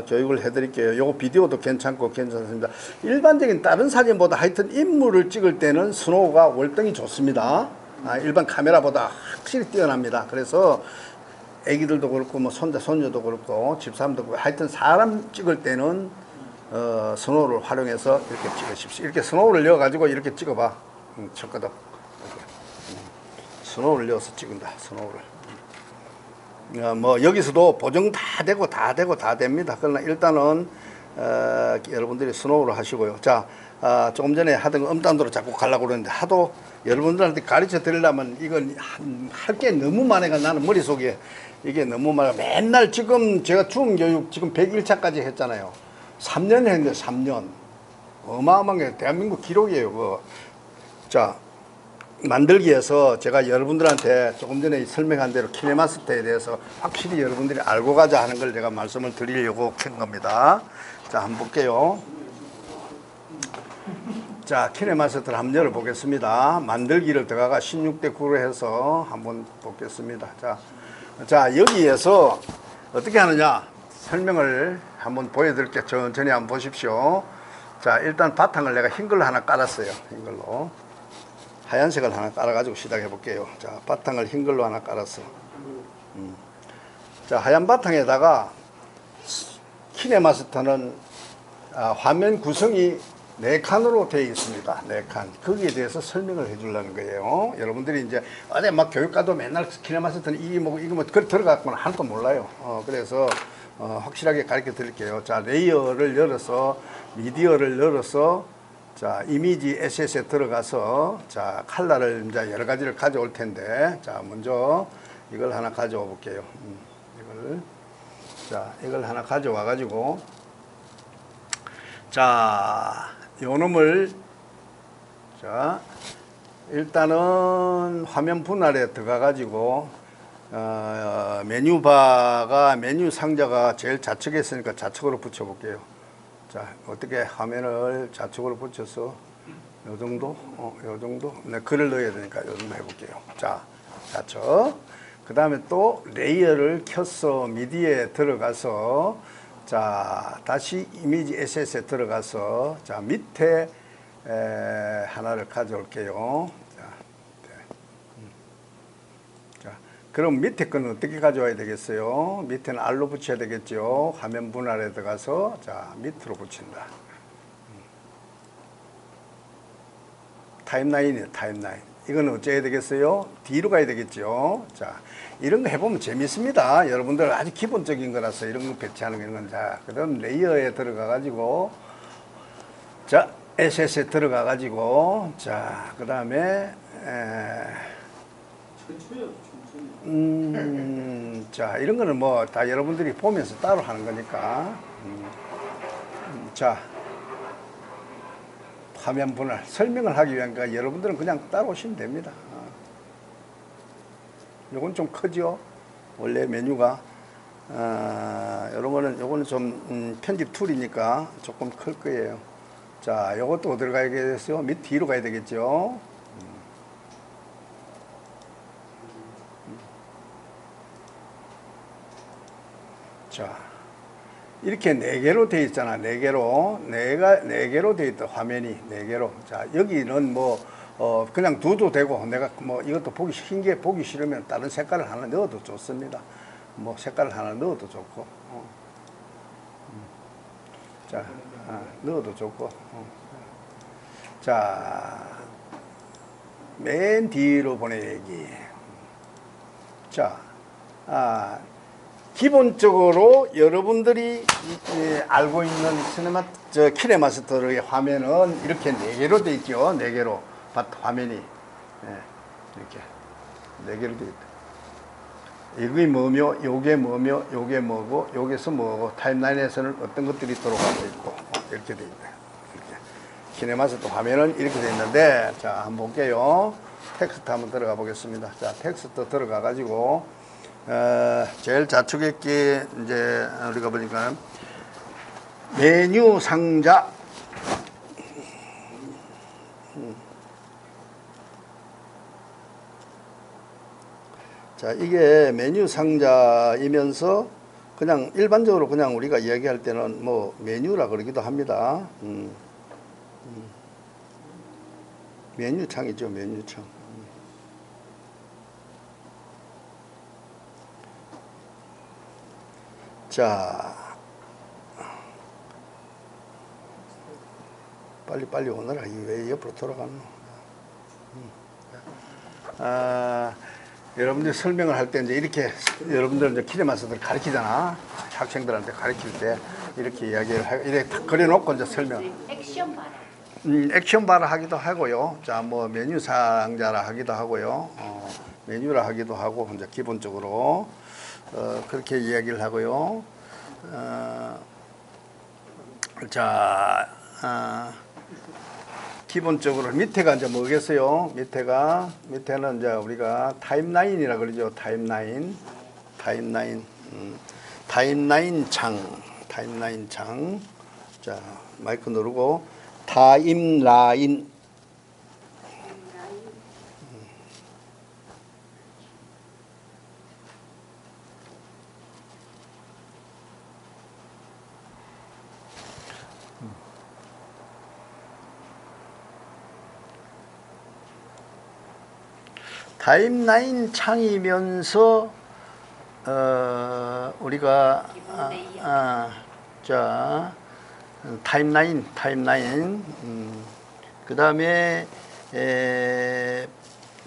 교육을 해드릴게요. 요거 비디오도 괜찮고 괜찮습니다. 일반적인 다른 사진보다 하여튼 인물을 찍을 때는 스노우가 월등히 좋습니다. 일반 카메라보다 확실히 뛰어납니다. 그래서 애기들도 그렇고 뭐 손자 손녀도 그렇고 집사람도 그렇고 하여튼 사람 찍을 때는 스노우를 활용해서 이렇게 찍으십시오. 이렇게 스노우를 넣어 가지고 이렇게 찍어봐. 쳤거든. 스노우를 넣어서 찍은다. 스노우를. 뭐 여기서도 보정 다 됩니다. 그러나 일단은 여러분들이 스노우를 하시고요. 자 조금 전에 하던 음단도로 자꾸 가려고 그러는데 하도 여러분들한테 가르쳐 드리려면 이건 할 게 너무 많아가 나는 머릿속에 이게 너무 많아. 맨날 지금 제가 중교육 지금 101차까지 했잖아요. 3년 했는데 3년 어마어마한 게 대한민국 기록이에요. 자 만들기에서 제가 여러분들한테 조금 전에 설명한 대로 키네마스터에 대해서 확실히 여러분들이 알고 가자 하는 걸 제가 말씀을 드리려고 한 겁니다. 자, 한번 볼게요. 자, 키네마스터를 한번 열어보겠습니다. 만들기를 들어가 16대 9로 해서 한번 보겠습니다. 자, 여기에서 어떻게 하느냐 설명을 한번 보여드릴게요. 천천히 한번 보십시오. 자, 일단 바탕을 내가 흰 걸로 하나 깔았어요. 흰 걸로. 하얀색을 하나 깔아가지고 시작해 볼게요. 자, 바탕을 흰 걸로 하나 깔았어. 자, 하얀 바탕에다가 키네마스터는 화면 구성이 4칸으로 되어 있습니다. 4칸. 거기에 대해서 설명을 해주려는 거예요. 여러분들이 이제 어디 막 교육가도 맨날 키네마스터는 이게 뭐고 이거 뭐 들어갔거나 하나도 몰라요. 그래서 확실하게 가르쳐 드릴게요. 자, 레이어를 열어서 미디어를 열어서 자, 이미지 에셋에 들어가서 자, 컬러를 이제 여러 가지를 가져올 텐데 자, 먼저 이걸 하나 가져와 볼게요. 이걸 하나 가져와 가지고 자, 요 놈을 자, 일단은 화면 분할에 들어가 가지고 메뉴바가 메뉴 상자가 제일 좌측에 있으니까 좌측으로 붙여 볼게요. 자, 어떻게 화면을 좌측으로 붙여서 요 정도? 요 정도? 네, 글을 넣어야 되니까 요 정도 해볼게요. 자, 좌측. 그 다음에 또 레이어를 켜서 미디어에 들어가서 자, 다시 이미지 에셋에 들어가서 자, 밑에 하나를 가져올게요. 그럼 밑에 거는 어떻게 가져와야 되겠어요? 밑에는 R로 붙여야 되겠죠. 화면 분할에 들어가서 자, 밑으로 붙인다. 타임라인이에요. 타임라인. 이건 어째야 되겠어요? 뒤로 가야 되겠죠. 자, 이런 거 해보면 재밌습니다. 여러분들 아주 기본적인 거라서 이런 거 배치하는 건. 자, 그 다음 레이어에 들어가 가지고 자, 에셋에 들어가 가지고 자, 그 다음에 자, 이런 거는 뭐 다 여러분들이 보면서 따로 하는 거니까. 자, 화면 분할 설명을 하기 위한 거 여러분들은 그냥 따라오시면 됩니다. 요건 좀 크죠? 원래 메뉴가. 요거는 좀 편집 툴이니까 조금 클 거예요. 자, 요것도 어디로 가야 되겠어요? 밑 뒤로 가야 되겠죠? 자, 이렇게 4개로 되어 있잖아. 4개로. 4개로 되어 있다. 화면이 4개로. 자, 여기는 뭐, 그냥 둬도 되고, 내가 뭐 이것도 흰 게 보기 싫으면 다른 색깔을 하나 넣어도 좋습니다. 뭐 색깔을 하나 넣어도 좋고. 자, 넣어도 좋고. 자, 맨 뒤로 보내기. 자, 기본적으로 여러분들이 알고 있는 키네마스터의 화면은 이렇게 4개로 되어 있죠. 4개로 화면이 이렇게 4개로 되어 있다. 이게 뭐며, 요게 뭐며, 요게 뭐고, 여기서 뭐고, 타임라인에서는 어떤 것들이 들어가고 있고 이렇게 되어 있다. 이렇게. 키네마스터 화면은 이렇게 되어 있는데 자, 한번 볼게요. 텍스트 한번 들어가 보겠습니다. 자, 텍스트 들어가 가지고 제일 좌측에 있게 이제 우리가 보니까 메뉴 상자. 자, 이게 메뉴 상자이면서 그냥 일반적으로 그냥 우리가 이야기할 때는 뭐 메뉴라 그러기도 합니다. 메뉴창이죠, 메뉴창. 자, 빨리 오너라. 왜 옆으로 돌아가노? 여러분들 설명을 할 때 이제 이렇게 여러분들 이제 키네마스터를 가르치잖아. 학생들한테 가르칠 때 이렇게 이야기를 이렇게 딱 그려놓고 이제 설명. 액션 봐라. 액션 바라 하기도 하고요. 자, 뭐 메뉴 상자라 하기도 하고요. 메뉴라 하기도 하고 이제 기본적으로 그렇게 이야기를 하고요. 자, 기본적으로 밑에가 이제 뭐겠어요? 밑에는 이제 우리가 타임라인이라 그러죠. 타임라인 창. 자, 마이크 누르고 타임라인. 타임라인 창이면서 우리가 자 타임라인 그 다음에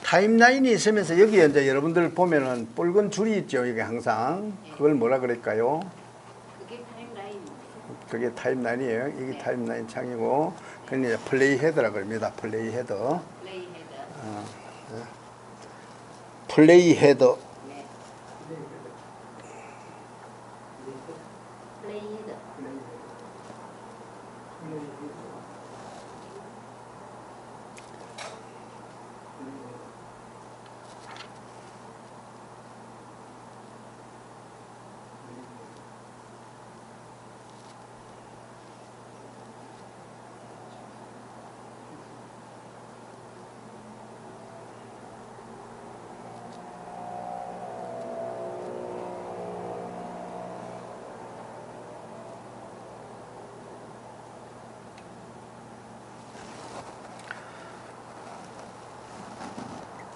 타임라인이 있으면서 여기에 이제 여러분들 보면은 붉은 줄이 있죠. 이게 항상 그걸 뭐라 그럴까요? 그게 타임라인. 그게 타임라인이에요. 이게 네. 타임라인 창이고 그게 플레이 헤드라 그럽니다. 플레이 헤드. 플레이 헤드. 네. 플레이드.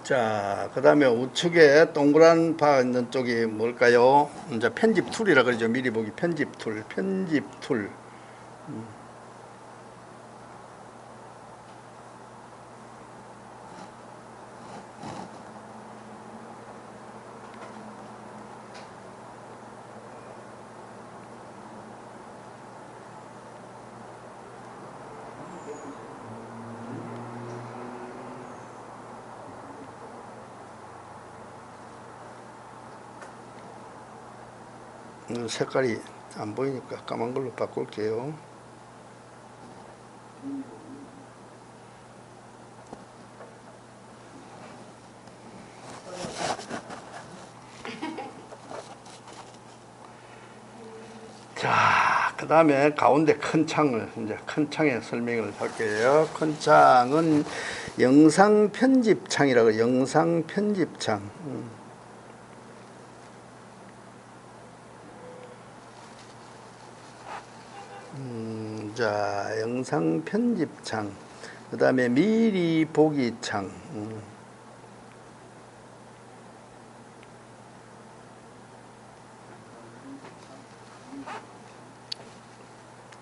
자, 그 다음에 우측에 동그란 바 있는 쪽이 뭘까요? 이제 편집 툴이라 그러죠. 미리 보기 편집 툴. 색깔이 안 보이니까 까만 걸로 바꿀게요. 자, 그 다음에 가운데 큰 창을 이제 큰 창에 설명을 할게요. 큰 창은 영상 편집 창이라고 영상 편집 창. 자, 영상 편집창, 그 다음에 미리 보기 창.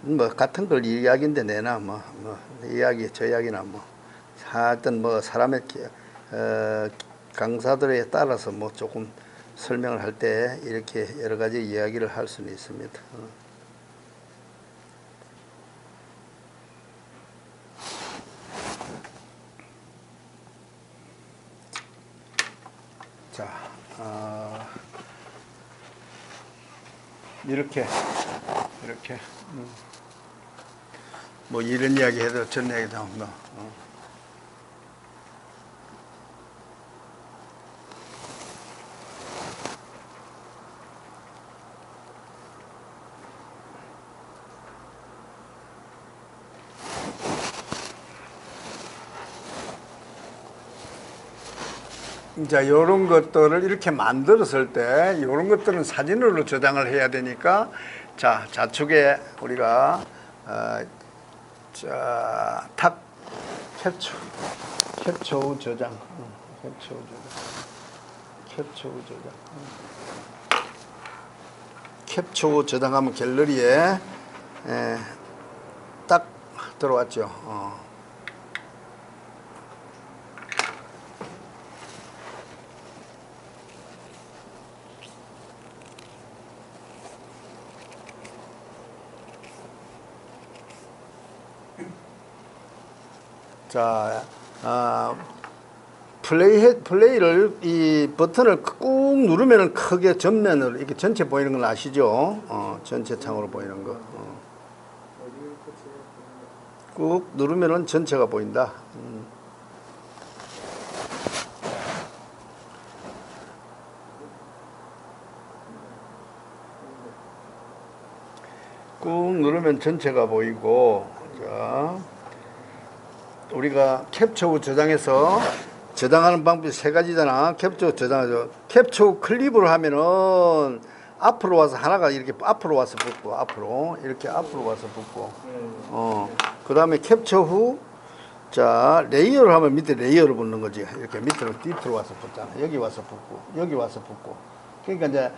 뭐 같은 걸 이야기인데 내나 뭐 이야기 저 이야기나 뭐 하여튼 뭐 사람의 강사들에 따라서 뭐 조금 설명을 할 때 이렇게 여러 가지 이야기를 할 수는 있습니다. 자, 이렇게 뭐 이런 이야기 해도 전 이야기도 하고 자, 요런 것들을 이렇게 만들었을 때 요런 것들은 사진으로 저장을 해야 되니까 자, 좌측에 우리가 자, 탑 캡처 후 저장 캡처 후 저장하면 갤러리에 딱 들어왔죠. 자, 플레이를 이 버튼을 꾹 누르면은 크게 전면으로 이렇게 전체 보이는 건 아시죠? 전체 창으로 보이는 거. 꾹 누르면은 전체가 보인다. 꾹 누르면 전체가 보이고, 자, 우리가 캡처 후 저장해서 저장하는 방법이 세 가지잖아. 캡처 후 저장하죠. 캡처 후 클립으로 하면은 앞으로 와서 하나가 이렇게 앞으로 와서 붙고, 앞으로 이렇게 앞으로 와서 붙고, 그 다음에 캡처 후, 자, 레이어를 하면 밑에 레이어를 붙는 거지. 이렇게 밑으로 와서 붙잖아. 여기 와서 붙고, 여기 와서 붙고. 그러니까 이제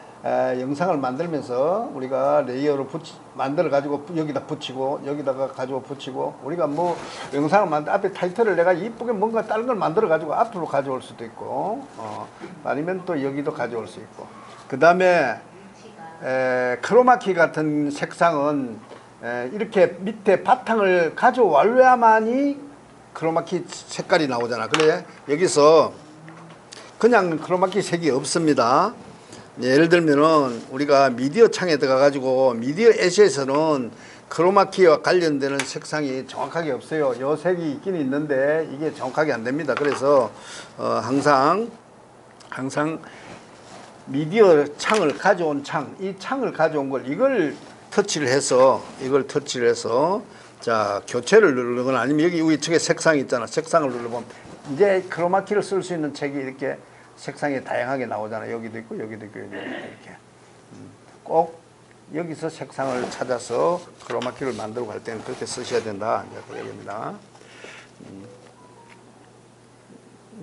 영상을 만들면서 우리가 레이어를 만들어 가지고 여기다 붙이고, 여기다가 가지고 붙이고, 우리가 뭐 영상을 앞에 타이틀을 내가 이쁘게 뭔가 다른 걸 만들어 가지고 앞으로 가져올 수도 있고, 아니면 또 여기도 가져올 수 있고. 그 다음에 크로마키 같은 색상은 이렇게 밑에 바탕을 가져와야만이 크로마키 색깔이 나오잖아. 그래, 여기서 그냥 크로마키 색이 없습니다. 예를 들면은 우리가 미디어 창에 들어가 가지고 미디어 엣에서는 크로마키와 관련되는 색상이 정확하게 없어요. 요 색이 있긴 있는데 이게 정확하게 안 됩니다. 그래서 항상 미디어 창을 가져온 이 창을 가져온 걸 이걸 터치를 해서 자, 교체를 누르거나 아니면 여기 우측에 색상이 있잖아. 색상을 눌러보면 이제 크로마키를 쓸 수 있는 책이 이렇게 색상이 다양하게 나오잖아. 여기도 있고 여기도 있고 여기도 있고 이렇게. 꼭 여기서 색상을 찾아서 크로마키를 만들고 갈 때는 그렇게 쓰셔야 된다. 이제 그 얘기입니다.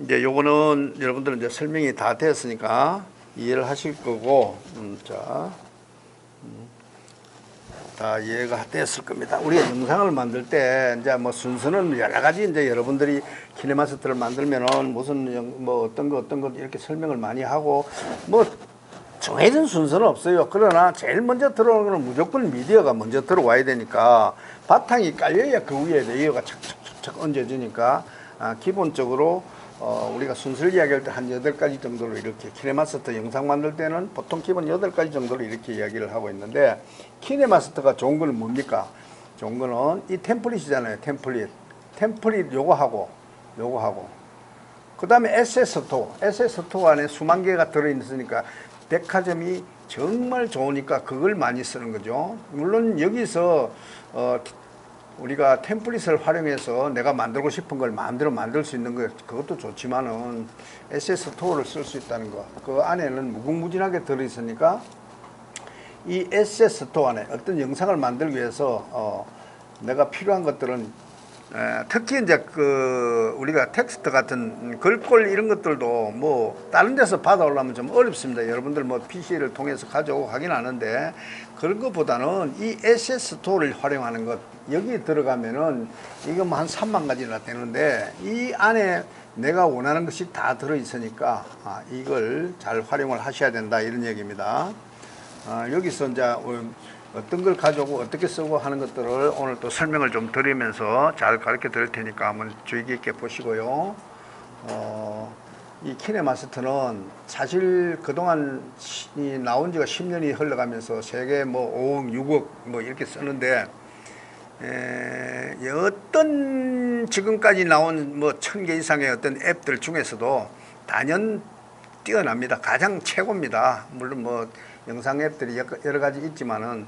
이제 요거는 여러분들은 이제 설명이 다 되었으니까 이해를 하실 거고, 다 이해가 됐을 겁니다. 우리가 영상을 만들 때 이제 뭐 순서는 여러 가지 이제 여러분들이 키네마스터를 만들면은 무슨 뭐 어떤 거 이렇게 설명을 많이 하고 뭐 정해진 순서는 없어요. 그러나 제일 먼저 들어오는 거는 무조건 미디어가 먼저 들어와야 되니까 바탕이 깔려야 그 위에 레이어가 착착착착 얹어지니까 기본적으로 우리가 순서를 이야기할 때 한 8가지 정도로 이렇게 키네마스터 영상 만들 때는 보통 기본 8가지 정도로 이렇게 이야기를 하고 있는데, 키네마스터가 좋은 거는 뭡니까? 좋은 거는 이 템플릿이잖아요. 템플릿 요거 하고 그 다음에 SS2 안에 수만 개가 들어있으니까 백화점이 정말 좋으니까 그걸 많이 쓰는 거죠. 물론 여기서 우리가 템플릿을 활용해서 내가 만들고 싶은 걸 마음대로 만들 수 있는 거, 그것도 좋지만은 SS2를 쓸 수 있다는 거, 그 안에는 무궁무진하게 들어있으니까 이 SS2 안에 어떤 영상을 만들기 위해서 내가 필요한 것들은 특히 이제 그 우리가 텍스트 같은 글꼴 이런 것들도 뭐 다른 데서 받아오려면 좀 어렵습니다. 여러분들 뭐 PC를 통해서 가져오고 하긴 하는데, 그런 것보다는 이 SS2를 활용하는 것, 여기 들어가면은 이거 뭐 한 3만 가지나 되는데 이 안에 내가 원하는 것이 다 들어있으니까 이걸 잘 활용을 하셔야 된다, 이런 얘기입니다. 여기서 이제 어떤 걸 가져오고 어떻게 쓰고 하는 것들을 오늘 또 설명을 좀 드리면서 잘 가르쳐 드릴 테니까 한번 주의 깊게 보시고요. 이 키네마스터는 사실 그동안 나온 지가 10년이 흘러가면서 세계 뭐 5억, 6억 뭐 이렇게 쓰는데, 어떤 지금까지 나온 뭐 1000개 이상의 어떤 앱들 중에서도 단연 뛰어납니다. 가장 최고입니다. 물론 뭐 영상 앱들이 여러 가지 있지만은,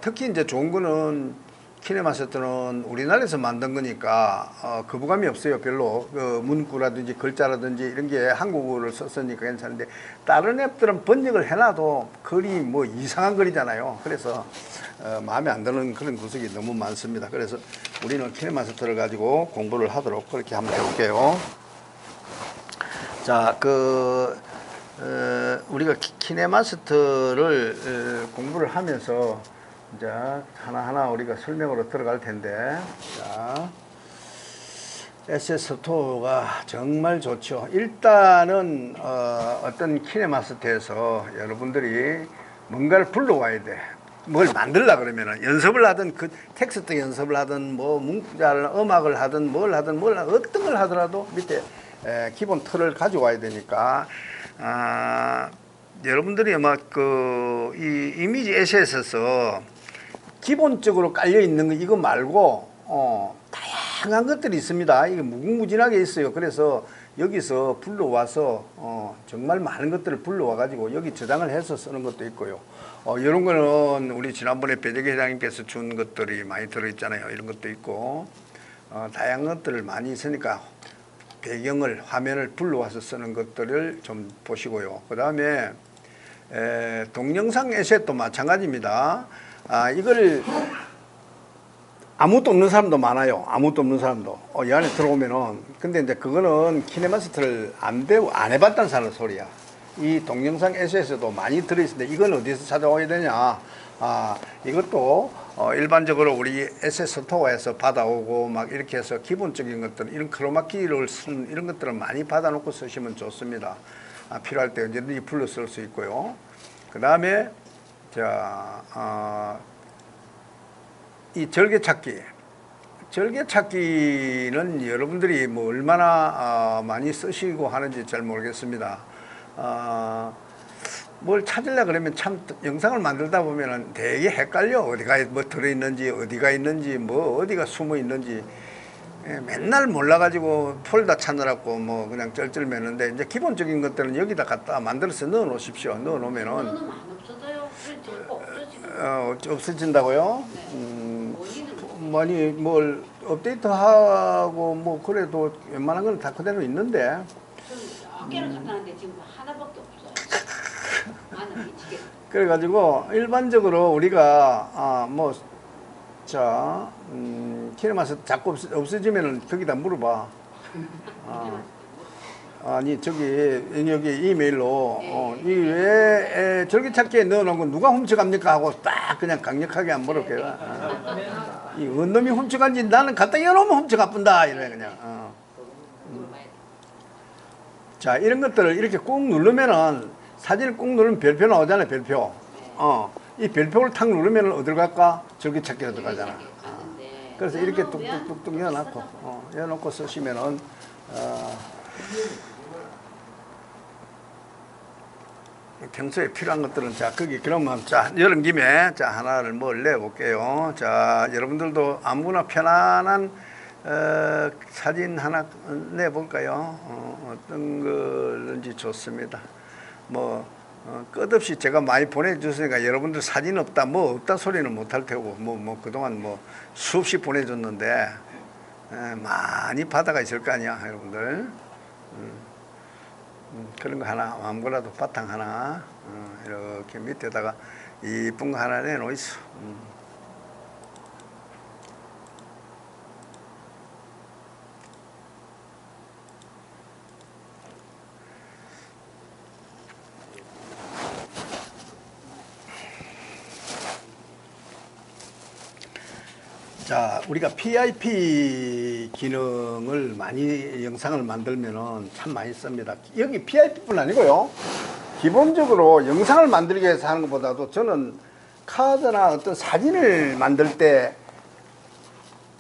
특히 이제 좋은 거는 키네마스터는 우리나라에서 만든 거니까 거부감이 없어요. 별로 문구라든지 글자라든지 이런 게 한국어를 썼으니까 괜찮은데, 다른 앱들은 번역을 해놔도 글이 뭐 이상한 글이잖아요. 그래서 마음에 안 드는 그런 구석이 너무 많습니다. 그래서 우리는 키네마스터를 가지고 공부를 하도록 그렇게 한번 해볼게요. 자, 우리가 키네마스터를 공부를 하면서 이제 하나하나 우리가 설명으로 들어갈 텐데, 자, SS2가 정말 좋죠. 일단은 어떤 키네마스터에서 여러분들이 뭔가를 불러와야 돼. 뭘 만들려고 그러면은 연습을 하든 그 텍스트 연습을 하든 뭐 문자를 음악을 하든 뭘 하든 어떤 걸 하더라도 밑에 기본 틀을 가져와야 되니까, 여러분들이 아마 이 이미지 에셋에서 기본적으로 깔려 있는 거 이거 말고 다양한 것들이 있습니다. 이게 무궁무진하게 있어요. 그래서 여기서 불러와서 정말 많은 것들을 불러와 가지고 여기 저장을 해서 쓰는 것도 있고요. 이런 거는 우리 지난번에 배재기 회장님께서 준 것들이 많이 들어있잖아요. 이런 것도 있고 다양한 것들을 많이 있으니까 배경을 화면을 불러와서 쓰는 것들을 좀 보시고요. 그 다음에 동영상 에셋도 마찬가지입니다. 이걸 아무것도 없는 사람도 많아요. 아무것도 없는 사람도. 이 안에 들어오면은. 근데 이제 그거는 키네마스터를 안 해봤다는 사람 소리야. 이 동영상 에셋에도 많이 들어있는데 이건 어디서 찾아와야 되냐. 이것도 일반적으로 우리 에셋 스토어에서 받아오고 막 이렇게 해서 기본적인 것들, 이런 크로마키를 쓰는 이런 것들은 많이 받아놓고 쓰시면 좋습니다. 필요할 때 언제든지 불러 쓸 수 있고요. 그 다음에, 이 절개찾기. 절개찾기는 여러분들이 뭐 얼마나 많이 쓰시고 하는지 잘 모르겠습니다. 뭘 찾으려 그러면 참 영상을 만들다 보면은 되게 헷갈려. 어디가 뭐 들어있는지, 어디가 있는지, 뭐 어디가 숨어 있는지. 맨날 몰라가지고 폴더 찾느라고 뭐 그냥 쩔쩔매는데 이제 기본적인 것들은 여기다 갖다 만들어서 넣어 놓으십시오. 넣어 놓으면은. 너는 안 없어져요. 자꾸 없어지고. 없어진다고요? 원인은 많이 뭘 업데이트하고 뭐 그래도 웬만한 건 다 그대로 있는데. 어깨를 갖다 놨는데 지금 하나밖에 없어요. 나는 미치겠어. 그래가지고 일반적으로 우리가 키네마스터 자꾸 없어지면은 거기다 물어봐. 아니 저기 여기 이메일로 이왜 절개찾기에 넣어놓은 건 누가 훔쳐갑니까 하고 딱 그냥 강력하게 안 물어볼게요. 이 언놈이 훔쳐간지 나는 갖다 열어놓으면 훔쳐가뿐다 이래 그냥. 자 이런 것들을 이렇게 꾹 누르면은 사진을 꾹 누르면 별표 나오잖아요. 별표. 이 별표를 탁 누르면 어딜 갈까? 절개찾기로 들어가잖아. 그래서 이렇게 뚝뚝뚝뚝 열어놓고 쓰시면은 평소에 필요한 것들은 거기 그러면 여름 김에 하나를 뭘 내볼게요. 여러분들도 아무거나 편안한 사진 하나 내볼까요? 어떤 걸는지 좋습니다. 끝없이 제가 많이 보내주시니까 여러분들 사진 없다 없다 소리는 못할 테고 그동안 수없이 보내줬는데 많이 바다가 있을 거 아니야 여러분들. 그런 거 하나 아무거나도 바탕 하나 이렇게 밑에다가 이쁜 거 하나 내놓이소. 자, 우리가 PIP 기능을 많이 영상을 만들면은 참 많이 씁니다. 여기 PIP뿐 아니고요. 기본적으로 영상을 만들기 위해서 하는 것보다도 저는 카드나 어떤 사진을 만들 때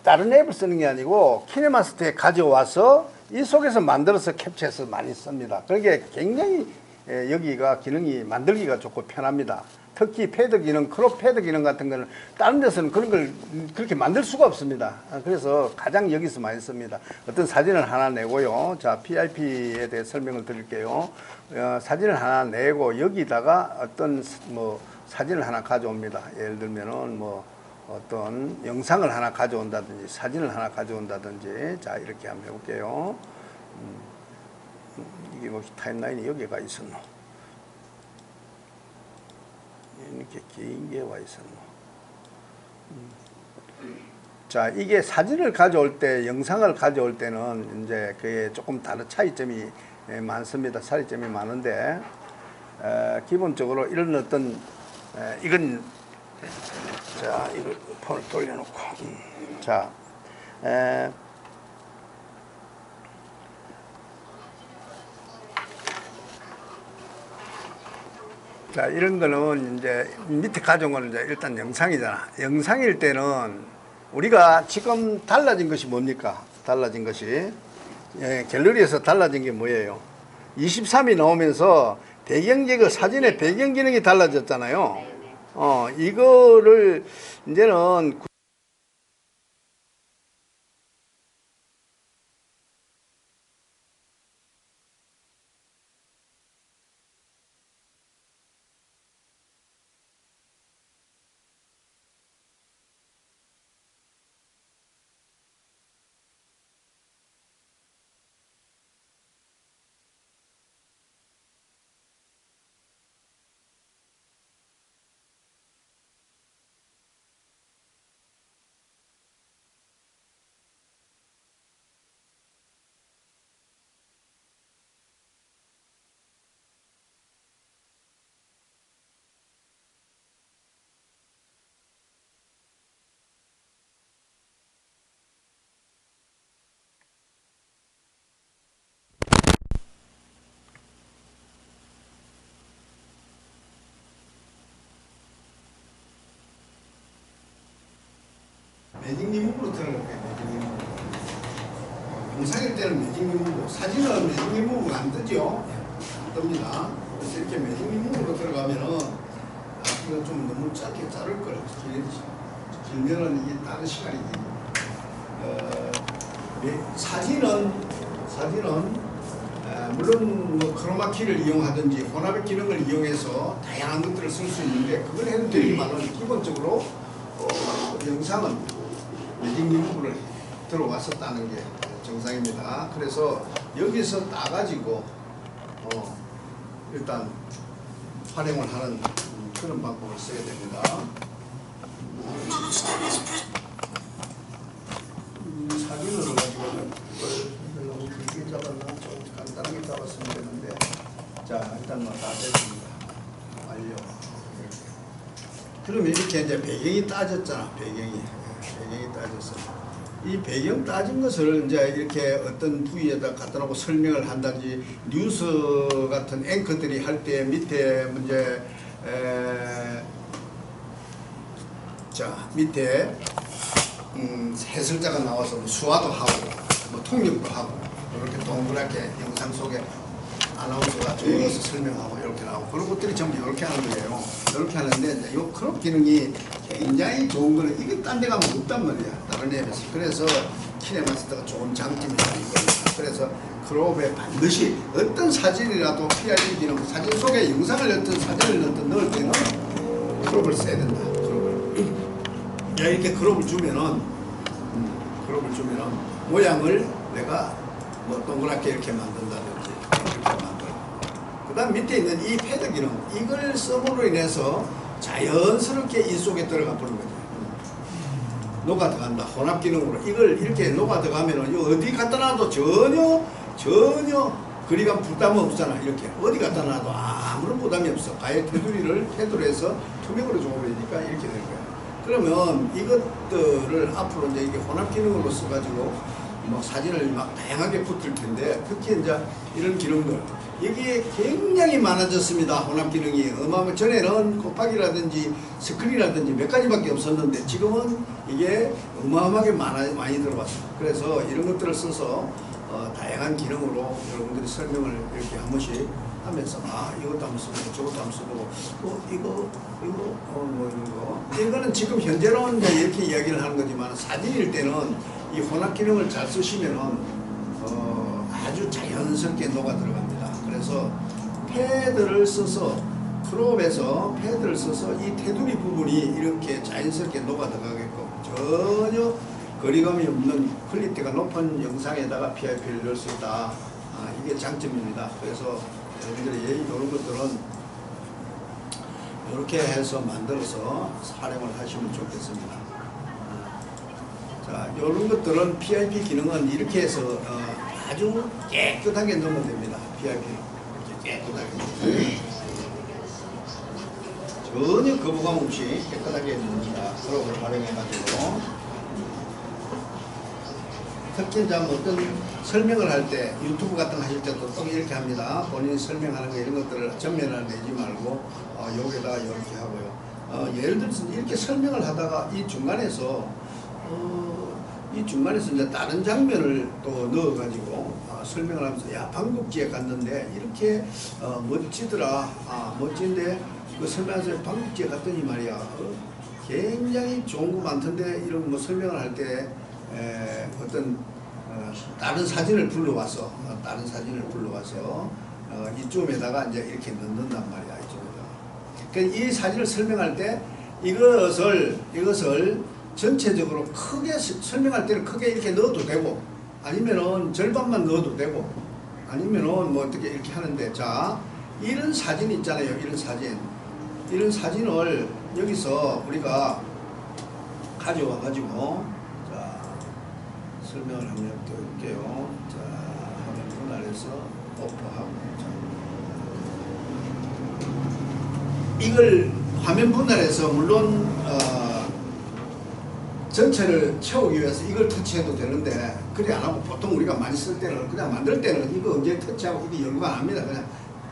다른 앱을 쓰는 게 아니고 키네마스터에 가져와서 이 속에서 만들어서 캡처해서 많이 씁니다. 그게 굉장히 여기가 기능이 만들기가 좋고 편합니다. 특히 패드 기능, 크롭 패드 기능 같은 거는 다른 데서는 그런 걸 그렇게 만들 수가 없습니다. 그래서 가장 여기서 많이 씁니다. 어떤 사진을 하나 내고요. 자, PIP에 대해 설명을 드릴게요. 사진을 하나 내고 여기다가 어떤 사진을 하나 가져옵니다. 예를 들면은 어떤 영상을 하나 가져온다든지 사진을 하나 가져온다든지 자, 이렇게 한번 해볼게요. 이게 타임라인이 여기가 있었노. 이렇게 긴 게 와 있었노. 자, 이게 사진을 가져올 때, 영상을 가져올 때는 이제 그게 조금 다른 차이점이 많습니다. 차이점이 많은데, 기본적으로 이런 어떤, 이건, 자, 이거 폰을 돌려놓고, 자, 자, 이런 거는 이제 밑에 가져온 거는 이제 일단 영상이잖아. 영상일 때는 우리가 지금 달라진 것이 뭡니까? 달라진 것이. 갤러리에서 달라진 게 뭐예요? 23이 나오면서 배경제거 사진의 배경 기능이 달라졌잖아요. 이거를 이제는 매직 리무브로 들어갈 거예요. 매직 리무브. 영상일 때는 매직 리무브, 사진은 매직 리무브가 안 뜨죠. 안 뜹니다. 그래서 이렇게 매직 리무브로 들어가면은 이거 좀 너무 짧게 자를 걸. 길면은 이게 다른 시간이지. 사진은 물론 뭐 크로마키를 이용하든지 혼합의 기능을 이용해서 다양한 것들을 쓸 수 있는데 그걸 해도 되지만은 기본적으로 영상은 매직 리무브를 들어왔었다는 게 정상입니다. 그래서 여기서 따가지고 일단 활용을 하는 그런 방법을 써야 됩니다. 사진으로 가지고는 이걸 너무 길게 잡았나 좀 간단하게 잡았으면 되는데 자 일단 뭐 다 됐습니다. 완료. 그러면 이렇게 이제 배경이 따졌잖아. 배경이 따졌어. 이 배경 따진 것을 이제 이렇게 어떤 부위에다 갖다 놓고 설명을 한다든지 뉴스 같은 앵커들이 할 때 밑에 문제 자 밑에 해설자가 나와서 뭐 수화도 하고 뭐 통역도 하고 이렇게 동그랗게 영상 속에 아나운서가 적어서 설명하고 이렇게 나오고 그런 것들이 전부 이렇게 하는 거예요. 이렇게 하는데 이 크롭 기능이 굉장히 좋은 거는 이게 딴 데 가면 없단 말이야. 다른 앱에서. 그래서 키네마스터가 좋은 장점이 있는 겁니다. 그래서 크롭에 반드시 어떤 사진이라도 PIP 기능 사진 속에 영상을 넣든 사진을 넣든 넣을 때는 크롭을 써야 된다. 크롭을. 야 이렇게 크롭을 주면은 모양을 내가 뭐 동그랗게 이렇게 만든다든지 이렇게 만들고 그 다음 밑에 있는 이 패드 기능 이걸 써므로 인해서 자연스럽게 이 속에 들어가 버리는 거죠. 녹아 들어간다. 혼합 기능으로 이걸 이렇게 녹아 들어가면은 어디 갖다 놔도 전혀 거리감 부담 없잖아. 이렇게 어디 갖다 놔도 아무런 부담이 없어. 아예 테두리를 해서 투명으로 줘버리니까 이렇게 될 거야. 그러면 이것들을 앞으로 이제 이게 혼합 기능으로 써가지고 뭐 사진을 막 다양하게 붙을 텐데 특히 이제 이런 기능들 여기에 굉장히 많아졌습니다. 혼합 기능이 어마어마 전에는 곱하기라든지 스크린이라든지 몇 가지밖에 없었는데 지금은 이게 어마어마하게 많이 들어왔어요. 그래서 이런 것들을 써서 다양한 기능으로 여러분들이 설명을 이렇게 한 번씩 하면서 이것도 한번 써보고 저것도 한번 써보고 뭐 이런 거 이거는 지금 현재로는 이렇게 이야기를 하는 거지만 사진일 때는 이 혼합 기능을 잘 쓰시면은 아주 자연스럽게 녹아 들어갑니다. 그래서 패드를 써서 크롭에서 패드를 써서 이 테두리 부분이 이렇게 자연스럽게 녹아 들어가게끔 전혀 거리감이 없는 퀄리티가 높은 영상에다가 PIP를 넣을 수 있다. 이게 장점입니다. 그래서 여러분들이 이런 것들은 이렇게 해서 만들어서 활용을 하시면 좋겠습니다. 자, 이런 것들은 PIP 기능은 이렇게 해서 아주 깨끗하게 넣으면 됩니다. PIP는 이렇게 깨끗하게 전혀 거부감 없이 깨끗하게 넣습니다. 크롭을 활용해가지고 특히 이제 어떤 설명을 할 때 유튜브 같은 거 하실 때도 또 이렇게 합니다. 본인이 설명하는 거 이런 것들을 전면을 내지 말고 여기다가 이렇게 하고요. 예를 들어서 이렇게 설명을 하다가 이 중간에서 이제 다른 장면을 또 넣어가지고 설명을 하면서 야 방국지에 갔는데 이렇게 멋지더라. 멋진데 그 설명하면서 방국지에 갔더니 말이야 굉장히 좋은 거 많던데 이런 뭐 설명을 할 때 어떤 다른 사진을 불러와서 이쯤에다가 이제 이렇게 넣는단 말이야. 이쪽에다가. 그러니까 이 사진을 설명할 때 이것을 전체적으로 크게 설명할 때는 크게 이렇게 넣어도 되고 아니면은 절반만 넣어도 되고 아니면은 뭐 어떻게 이렇게 하는데 자 이런 사진 있잖아요. 이런 사진을 여기서 우리가 가져와 가지고 자 설명을 한번 해볼게요. 자 화면 분할해서 오프하고 자, 이걸 화면 분할해서 물론 전체를 채우기 위해서 이걸 터치해도 되는데 그래 안 하고 보통 우리가 많이 쓸 때는 그냥 만들 때는 이거 언제 터치하고 이게 연구 안 합니다. 그냥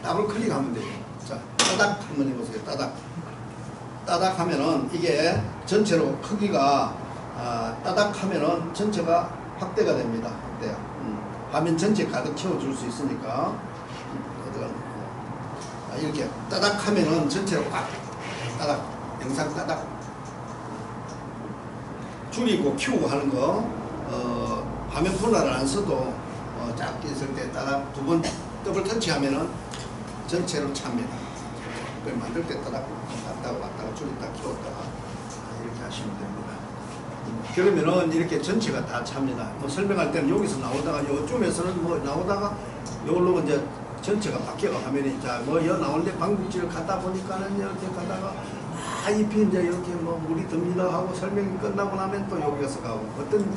더블 클릭하면 돼요. 자 따닥 한번 해보세요. 따닥 하면은 이게 전체로 크기가 따닥 하면은 전체가 확대가 됩니다. 확대요. 화면 전체 가득 채워줄 수 있으니까 이렇게 따닥 하면은 전체로 꽉 따닥 영상 따닥 줄이고 키우고 하는 거 화면 분할을 안 써도 작게 있을 때 따닥 두 번 더블 터치하면은 전체로 찹니다. 그걸 만들 때 따닥 왔다가 줄였다 키웠다가 이렇게 하시면 됩니다. 그러면은 이렇게 전체가 다 찹니다. 뭐 설명할 때는 여기서 나오다가 요쯤에서는 뭐 나오다가 요걸로 이제 전체가 바뀌어 화면이 여 나오는데 방국지를 갖다 보니까는 이렇게 가다가 잎이 이제 이렇게 뭐 물이 듭니다 하고 설명이 끝나고 나면 또 여기 가서 가고 어떤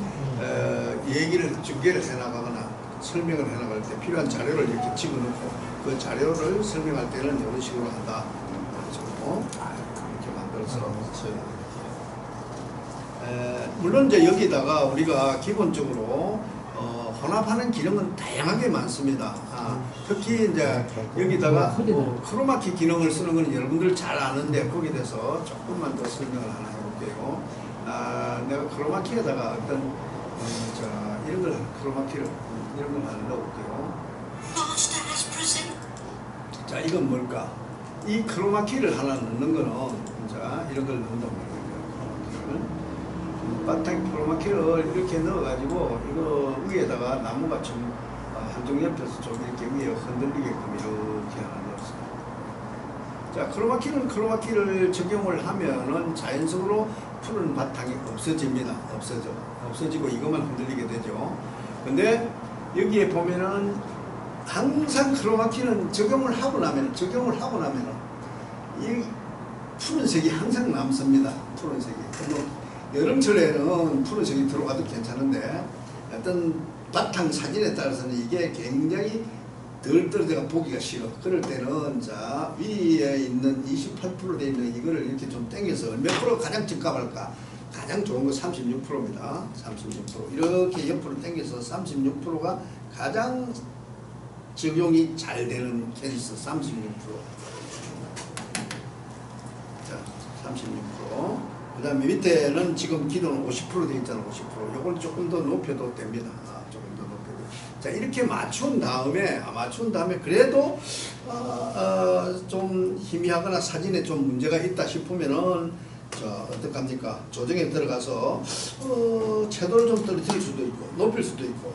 얘기를 중계를 해나가거나 설명을 해나갈 때 필요한 자료를 이렇게 집어넣고 그 자료를 설명할 때는 이런 식으로 한다. 이렇게 만들어서 써요. 물론 이제 여기다가 우리가 기본적으로 혼합하는 기능은 다양하게 많습니다. 특히 이제 여기다가 크로마키 기능을 쓰는 건 여러분들 잘 아는데 거기에 대해서 조금만 더 설명을 하나 해볼게요. 내가 크로마키에다가 어떤 이런 걸 크로마키를 이런 걸 하나 넣어볼게요. 자, 이건 뭘까? 이 크로마키를 하나 넣는 거는 이런 걸 넣는다고 말이에요. 바탕 크로마키를 이렇게 넣어가지고 이거 위에다가 나무가 좀 한쪽 옆에서 좀 이렇게 위에 흔들리게끔 이렇게 하나 넣었어요. 자, 크로마키를 적용을 하면은 자연적으로 푸른 바탕이 없어집니다. 없어지고 이것만 흔들리게 되죠. 근데 여기에 보면은 항상 크로마키는 적용을 하고 나면은 이 푸른색이 항상 남습니다. 푸른색이. 여름철에는 푸른색이 들어가도 괜찮은데 어떤 바탕 사진에 따라서는 이게 굉장히 덜 떨어져가 보기가 싫어. 그럴 때는 자 위에 있는 28% 되어 있는 이거를 이렇게 좀 당겨서 몇 프로 가장 적합할까? 가장 좋은 거 36%입니다. 36%. 이렇게 옆으로 당겨서 36%가 가장 적용이 잘 되는 케이스 36%. 자, 36%. 그 다음에 밑에는 지금 기도는 50% 되어 있잖아. 50%. 요걸 조금 더 높여도 됩니다. 조금 더 높여도. 자, 이렇게 맞춘 다음에 그래도 좀 희미하거나 사진에 좀 문제가 있다 싶으면은 어떡합니까? 조정에 들어가서 채도를 좀 떨어뜨릴 수도 있고 높일 수도 있고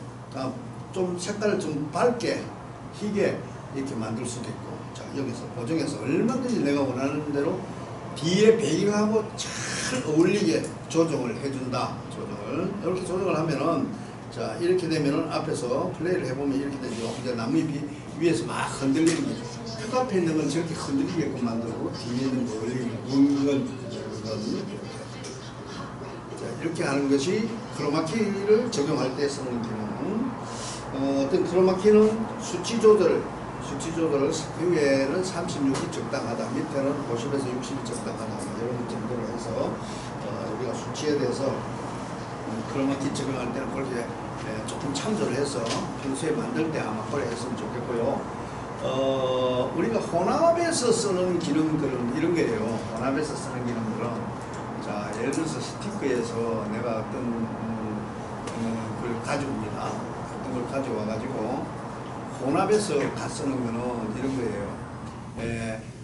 좀 색깔을 좀 밝게 희게 이렇게 만들 수도 있고. 자, 여기서 보정해서 얼마든지 내가 원하는 대로 뒤에 배경하고 잘 어울리게 조정을 해준다. 이렇게 조정을 하면은 자 이렇게 되면은 앞에서 플레이를 해보면 이렇게 되죠. 이제 나무잎이 위에서 막 흔들리는 거죠. 그 앞에 있는 건 저렇게 흔들리게끔 만들고 뒤에 있는 거 올리는 자 이렇게 하는 것이 크로마키를 적용할 때 쓰는 기능. 어떤 크로마키는 수치 조절을 위에는 36이 적당하다, 밑에는 50에서 60이 적당하다 이런 정도로 해서 우리가 수치에 대해서 크로마키 적용할 때는 그렇게 조금 참조를 해서 평소에 만들 때 아마 그래 했으면 좋겠고요. 우리가 혼합에서 쓰는 기능들은 이런 거예요. 혼합에서 쓰는 기능들은 자 예를 들어서 스티커에서 내가 어떤 걸 가져옵니다. 어떤 걸 가져와 가지고 혼합에서 다 쓰는 거는 이런 거예요.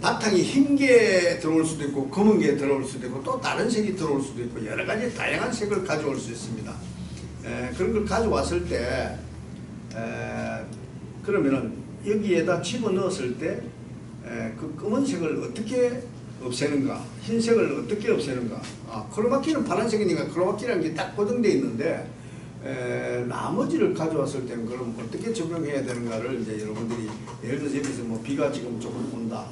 바탕이 흰 게 들어올 수도 있고 검은 게 들어올 수도 있고 또 다른 색이 들어올 수도 있고 여러 가지 다양한 색을 가져올 수 있습니다. 그런 걸 가져왔을 때 그러면은 여기에다 집어넣었을 때 그 검은색을 어떻게 없애는가, 흰색을 어떻게 없애는가. 크로마키는 파란색이니까 크로마키라는 게 딱 고정되어 있는데 나머지를 가져왔을 때는 그럼 어떻게 적용해야 되는가를 이제 여러분들이 예를 들어서 여기서 뭐 비가 지금 조금 온다.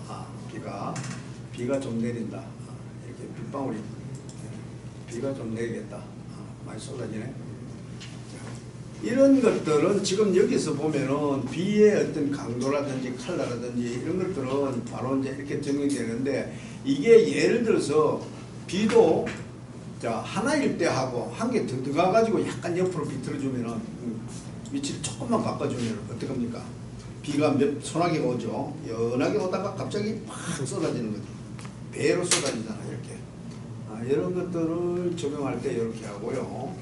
비가 좀 내린다. 이렇게 빗방울이 비가 좀 내리겠다. 많이 쏟아지네. 이런 것들은 지금 여기서 보면은 비의 어떤 강도라든지 컬러라든지 이런 것들은 바로 이제 이렇게 적용이 되는데 이게 예를 들어서 비도 자, 하나일 때 하고 한 개 더 들어가가지고 약간 옆으로 비틀어주면은 위치를 조금만 바꿔주면 어떡합니까? 비가 소나기가 오죠. 연하게 오다가 갑자기 팍 쏟아지는 거죠. 배로 쏟아지잖아, 이렇게. 이런 것들을 적용할 때 이렇게 하고요.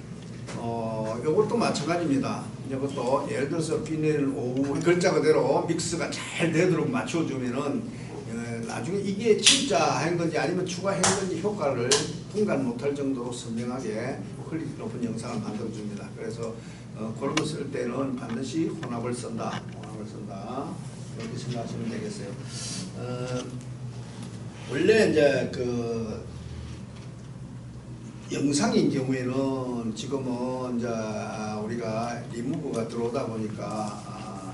요것도 마찬가지입니다. 이것도 예를 들어서 비닐 오후 글자 그대로 믹스가 잘 되도록 맞춰주면은 나중에 이게 진짜 한 건지 아니면 추가한 건지 효과를 분간 못할 정도로 선명하게 퀄리티 높은 영상을 만들어줍니다. 그래서 그런 거 쓸 때는 반드시 혼합을 쓴다. 혼합을 쓴다. 이렇게 생각하시면 되겠어요. 원래 이제 그 영상인 경우에는 지금은 이제 우리가 리무브가 들어오다 보니까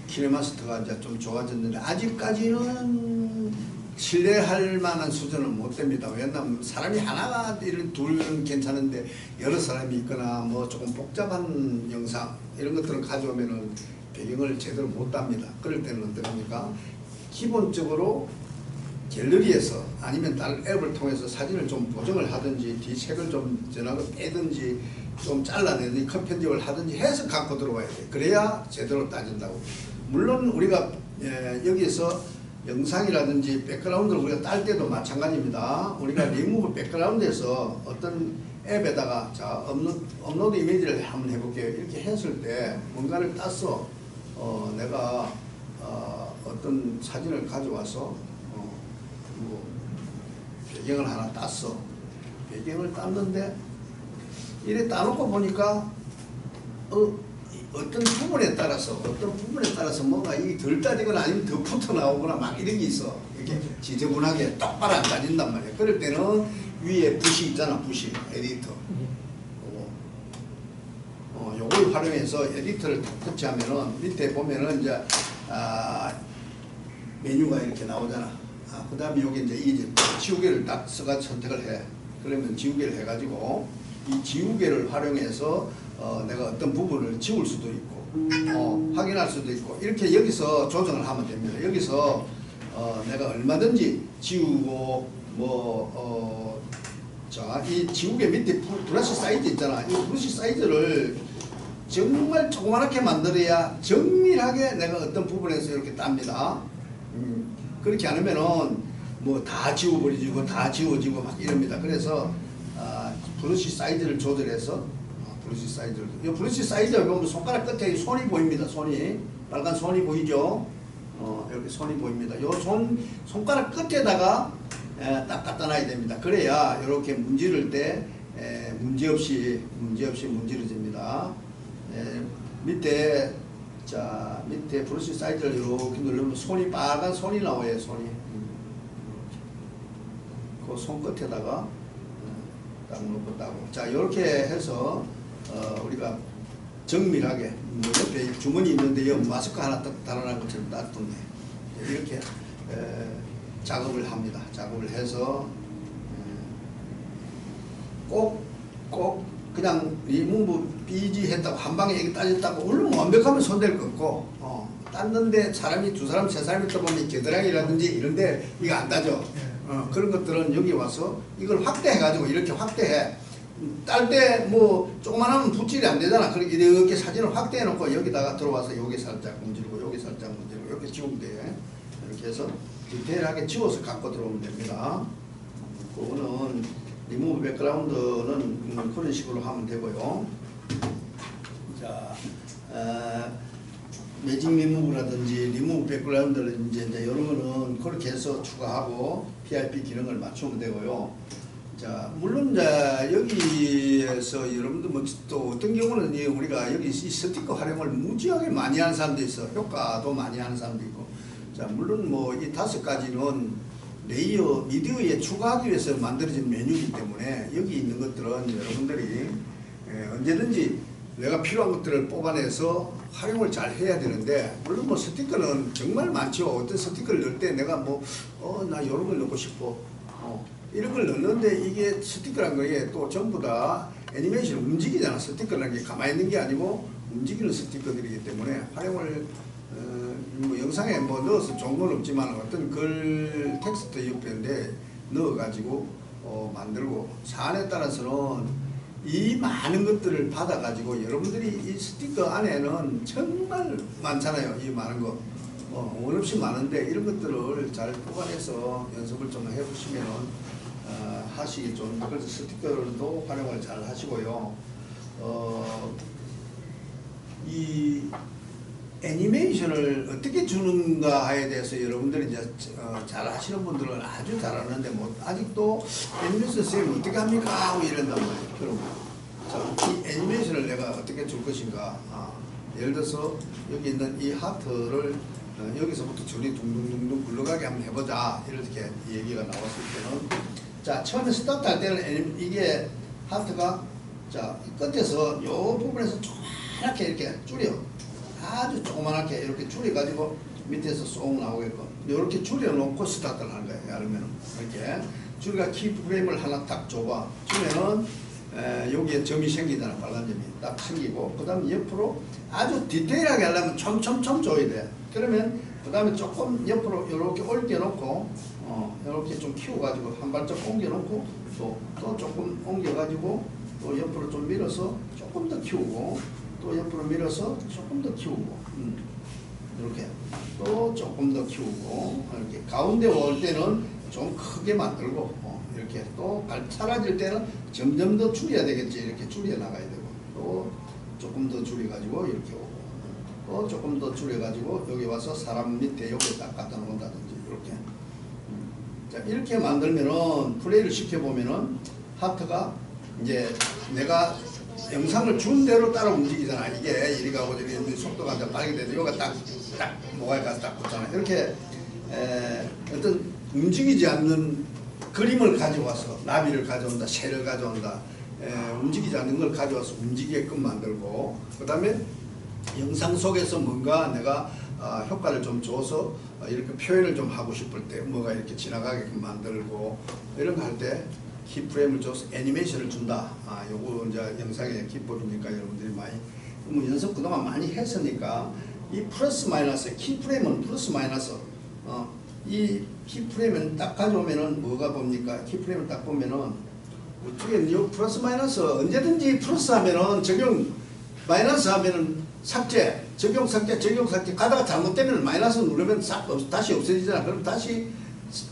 키네마스터가 이제 좀 좋아졌는데 아직까지는 신뢰할 만한 수준은 못 됩니다. 왜냐하면 사람이 하나가 둘은 괜찮은데 여러 사람이 있거나 뭐 조금 복잡한 영상 이런 것들을 가져오면은 배경을 제대로 못 답니다. 그럴 때는 어떡합니까? 기본적으로 갤러리에서 아니면 다른 앱을 통해서 사진을 좀 보정을 하든지 뒤색을 좀 전화로 빼든지 좀 잘라내든지 컷 편집을 하든지 해서 갖고 들어와야 돼. 그래야 제대로 따진다고. 물론 우리가 여기에서 영상이라든지 백그라운드를 우리가 딸 때도 마찬가지입니다. 우리가 리무브 백그라운드에서 어떤 앱에다가 자 업로드 이미지를 한번 해볼게요. 이렇게 했을 때 뭔가를 따서 내가 어떤 사진을 가져와서 뭐 배경을 하나 땄어. 배경을 땄는데 이래 따놓고 보니까 어떤 부분에 따라서 뭔가 이 덜 따지거나 아니면 더 붙어 나오거나 막 이런 게 있어. 이렇게 지저분하게 똑바로 안 따진단 말이야. 그럴 때는 위에 붓이 있잖아. 붓이 에디터. 요걸 활용해서 에디터를 딱 터치하면은 밑에 보면은 이제 메뉴가 이렇게 나오잖아. 그 다음에 여기 이제 지우개를 딱 써가 선택을 해. 그러면 지우개를 해가지고 이 지우개를 활용해서 내가 어떤 부분을 지울 수도 있고 확인할 수도 있고 이렇게 여기서 조정을 하면 됩니다. 여기서 내가 얼마든지 지우고 자, 이 지우개 밑에 브러쉬 사이즈 있잖아. 이 브러쉬 사이즈를 정말 조그맣게 만들어야 정밀하게 내가 어떤 부분에서 이렇게 땁니다. 그렇게 안 하면은 뭐 다 지워버리고 다 지워지고 막 이럽니다. 그래서 브러쉬 사이즈를 조절해서 이 브러쉬 사이즈를 보면 손가락 끝에 손이 보입니다. 손이 빨간 손이 보이죠? 이렇게 손이 보입니다. 요 손가락 끝에다가 딱 갖다 놔야 됩니다. 그래야 이렇게 문지를 때 문제없이 문지러집니다. 밑에 브러쉬 사이즈를 이렇게 누르면 손이 빨간 손이 나와요. 손이 그 손 끝에다가 딱 놓고 따고 자 이렇게 해서 우리가 정밀하게 옆에 주머니 있는데 여기 마스크 하나 딱 달아난 것처럼 놔두네. 이렇게 작업을 합니다. 작업을 해서 꼭 그냥 리무브 BG 했다고 한 방에 이게 따졌다고 물론 완벽하면 손댈 거 없고 땄는데 사람이 두 사람 세 사람 있다 보면 겨드랑이라든지 이런데 이거 안 따져. 그런 것들은 여기 와서 이걸 확대해 가지고 이렇게 확대해 딸 때 뭐 조그만 하면 붓질이 안 되잖아. 그렇게 이렇게 사진을 확대해 놓고 여기다가 들어와서 여기 살짝 문지르고 여기 살짝 문지르고 이렇게 지우면 돼. 이렇게 해서 디테일하게 지워서 갖고 들어오면 됩니다. 그거는 리무브 백그라운드는 그런 식으로 하면 되고요. 자, 매직 리무브라든지 리무브 백그라운드를 이제 이런 거는 그렇게 해서 추가하고 PIP 기능을 맞추면 되고요. 자, 물론 이제 여기에서 여러분들 뭐 또 어떤 경우는 우리가 여기 이 스티커 활용을 무지하게 많이 하는 사람도 있어. 효과도 많이 하는 사람도 있고. 자, 물론 뭐 이 5가지는 레이어 미디어에 추가하기 위해서 만들어진 메뉴이기 때문에 여기 있는 것들은 여러분들이 언제든지 내가 필요한 것들을 뽑아내서 활용을 잘 해야 되는데 물론 뭐 스티커는 정말 많죠. 어떤 스티커를 넣을 때 내가 나 이런 걸 넣고 싶어 이런 걸 넣는데 이게 스티커란 거에 또 전부 다 애니메이션 움직이잖아. 스티커라는 게 가만히 있는 게 아니고 움직이는 스티커들이기 때문에 활용을 뭐 영상에 뭐 넣어서 좋은 건 없지만 어떤 글 텍스트 옆에 넣어가지고 만들고 사안에 따라서는 이 많은 것들을 받아가지고 여러분들이 이 스티커 안에는 정말 많잖아요. 이 많은 거 원 없이 많은데 이런 것들을 잘 뽑아내서 연습을 좀 해보시면 하시기 좀, 그래서 스티커도 활용을 잘 하시고요. 이 애니메이션을 어떻게 주는가에 대해서 여러분들이 이제 잘 하시는 분들은 아주 잘 아는데 뭐 아직도 애니메이션 선생님 어떻게 합니까? 하고 이런단 말이에요. 그럼 자, 이 애니메이션을 내가 어떻게 줄 것인가? 예를 들어서 여기 있는 이 하트를 여기서부터 줄이 둥둥둥둥 굴러가게 한번 해보자, 이렇게 얘기가 나왔을 때는, 자, 처음에 스타트 할 때는 이게 하트가, 자, 이 끝에서 요 부분에서 조그맣게 이렇게 줄여, 아주 조그맣게 이렇게 줄여가지고 밑에서 쏙 나오게끔 이렇게 줄여놓고 스타트를 하는 거예요. 그러면은 이렇게 줄이가 키프레임을 하나 딱 줘봐 주면은 여기에 점이 생기잖아. 빨간 점이 딱 생기고, 그 다음에 옆으로 아주 디테일하게 하려면 촘촘 줘야 돼. 그러면 그 다음에 조금 옆으로 이렇게 옮겨놓고 이렇게 좀 키워가지고 한 발짝 옮겨놓고 또 조금 옮겨가지고 또 옆으로 좀 밀어서 조금 더 키우고, 또 옆으로 밀어서 조금 더 키우고, 이렇게 또 조금 더 키우고, 이렇게 가운데 올 때는 좀 크게 만들고, 이렇게 또 사라질 때는 점점 더 줄여야 되겠지. 이렇게 줄여 나가야 되고, 또 조금 더 줄여가지고 이렇게 오고, 또 조금 더 줄여가지고 여기 와서 사람 밑에 여기 딱 갖다 놓는다든지 이렇게. 자, 이렇게 만들면은 플레이를 시켜보면은 하트가 이제 내가 영상을 준 대로 따라 움직이잖아. 이게 이리 가고 저리 속도가 이제 빠르게 되죠. 여기가 딱 모가에 가서 딱 붙잖아. 이렇게 어떤 움직이지 않는 그림을 가지고 와서 나비를 가져온다, 새를 가져온다, 움직이지 않는 걸 가져와서 움직이게끔 만들고, 그 다음에 영상 속에서 뭔가 내가 효과를 좀 줘서 이렇게 표현을 좀 하고 싶을 때 뭐가 이렇게 지나가게끔 만들고, 이런 거 할 때 키프레임을 줘서 애니메이션을 준다. 요거 이제 영상의 기법이니까 여러분들이 많이 뭐 연습 그동안 많이 했으니까, 이 플러스 마이너스, 키프레임은 플러스 마이너스, 이 키프레임을 딱 가져오면은 뭐가 봅니까? 키프레임을 딱 보면은 어떻게 요 플러스 마이너스 언제든지 플러스 하면은 적용, 마이너스 하면은 삭제, 적용 삭제, 적용 삭제, 가다가 잘못되면 마이너스 누르면 다시 없어지잖아. 그럼 다시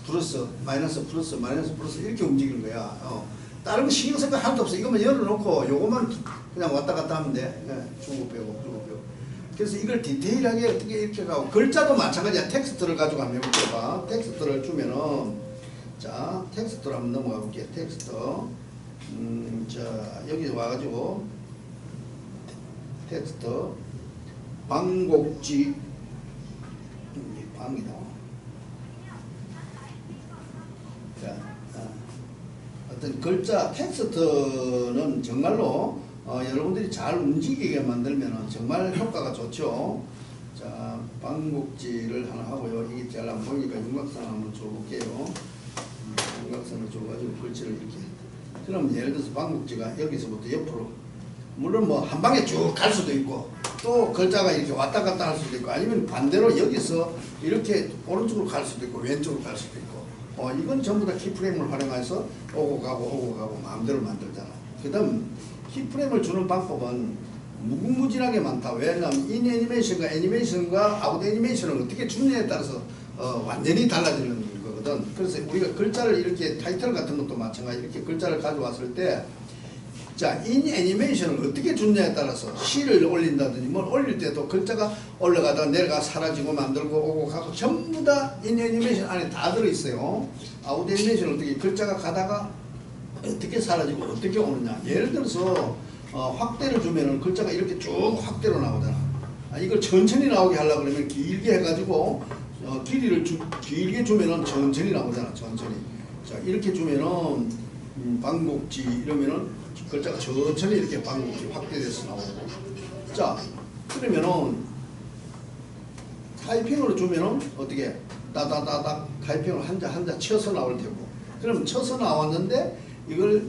플러스 마이너스 플러스 마이너스 플러스 이렇게 움직이는 거야. 다른 거 신경 쓸 거 하나도 없어. 이것만 열어놓고 요것만 그냥 왔다 갔다 하면 돼. 주고 빼고 주고 빼고. 그래서 이걸 디테일하게 어떻게 이렇게 가고, 글자도 마찬가지야. 텍스트를 가지고 한번 해볼게요. 텍스트를 주면은, 자, 텍스트로 한번 넘어가 볼게요. 텍스트. 자, 여기 와가지고 텍스트 방곡지, 방이다. 자, 어떤 글자 텍스트는 정말로 여러분들이 잘 움직이게 만들면 정말 효과가 좋죠. 자, 방곡지를 하나 하고요. 이게 잘 안 보이니까 윤곽선 한번 줘볼게요. 윤곽선을 줘가지고 글씨를 이렇게. 그럼 예를 들어서 방곡지가 여기서부터 옆으로, 물론 뭐 한 방에 쭉 갈 수도 있고, 또 글자가 이렇게 왔다 갔다 할 수도 있고, 아니면 반대로 여기서 이렇게 오른쪽으로 갈 수도 있고 왼쪽으로 갈 수도 있고, 이건 전부 다 키프레임을 활용해서 오고 가고 마음대로 만들잖아. 그 다음 키프레임을 주는 방법은 무궁무진하게 많다. 왜냐하면 인 애니메이션과 애니메이션과 아웃 애니메이션을 어떻게 주느냐에 따라서 완전히 달라지는 거거든. 그래서 우리가 글자를 이렇게 타이틀 같은 것도 마찬가지, 이렇게 글자를 가져왔을 때, 자, 인 애니메이션을 어떻게 주느냐에 따라서 시를 올린다든지 뭘 올릴 때도 글자가 올라가다가 내려가 사라지고 만들고 오고 가고 전부 다 인 애니메이션 안에 다 들어있어요. 아웃 애니메이션은 어떻게 글자가 가다가 어떻게 사라지고 어떻게 오느냐. 예를 들어서 확대를 주면은 글자가 이렇게 쭉 확대로 나오잖아. 이걸 천천히 나오게 하려고 그러면 길게 해가지고 길이를 길게 주면은 천천히 나오잖아. 천천히. 자, 이렇게 주면은 방곡지 이러면은 글자가 천천히 이렇게 방곡지 확대돼서 나오고. 자, 그러면은 타이핑으로 주면은 어떻게 따다다닥 타이핑을 한자 쳐서 나올 테고. 그럼 쳐서 나왔는데 이걸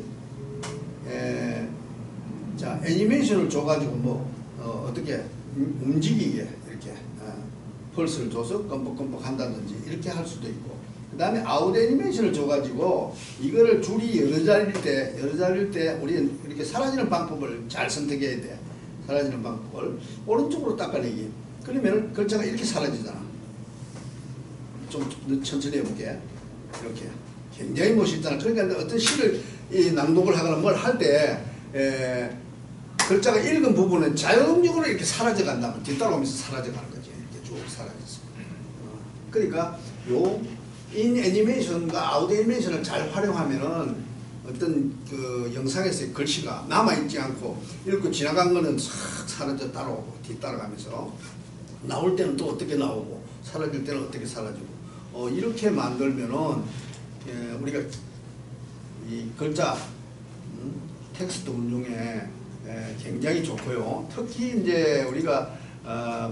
자, 애니메이션을 줘가지고 뭐 어떻게 움직이게 이렇게 펄스를 줘서 껌뻑껌뻑 한다든지 이렇게 할 수도 있고, 그 다음에 아웃 애니메이션을 줘가지고 이거를 줄이 여러 자리일 때 우리는 이렇게 사라지는 방법을 잘 선택해야 돼. 사라지는 방법을 오른쪽으로 닦아내기. 그러면 글자가 이렇게 사라지잖아. 좀 천천히 해볼게. 이렇게 굉장히 멋있잖아. 그러니까 어떤 시를 이 낭독을 하거나 뭘 할 때 글자가 읽은 부분은 자동적으로 이렇게 사라져간다면 뒤따라오면서 사라져가는 거지. 이렇게 쭉 사라졌어. 그러니까 요 인 애니메이션과 아웃 애니메이션을 잘 활용하면은 어떤 그 영상에서의 글씨가 남아있지 않고 읽고 지나간 거는 싹 사라져 따라오고 뒤따라가면서 나올 때는 또 어떻게 나오고 사라질 때는 어떻게 사라지고 이렇게 만들면은 우리가 이 글자 텍스트 운용에 굉장히 좋고요. 특히 이제 우리가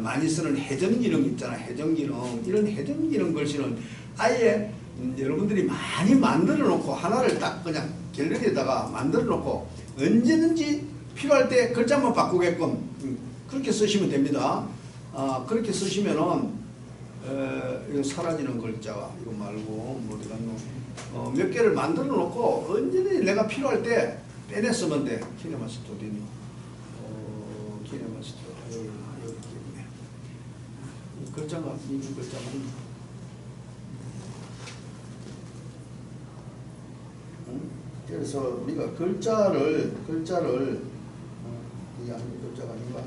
많이 쓰는 해전 기능 있잖아. 해전 기능. 이런 해전 기능 글씨는 아예 여러분들이 많이 만들어 놓고 하나를 딱 그냥 갤러리에다가 만들어 놓고 언제든지 필요할 때 글자만 바꾸게끔 그렇게 쓰시면 됩니다. 그렇게 쓰시면은 이거 사라지는 글자 이거 말고 어디 갔노? 몇 개를 만들어 놓고 언제든지 내가 필요할 때 빼내 쓰면 돼. 키네마스터 어디 있노? 키네마스터 여기 있네. 이 글자가 이 글자만 그래서 우리가 글자를 이게 아닌 글자가 아닌가?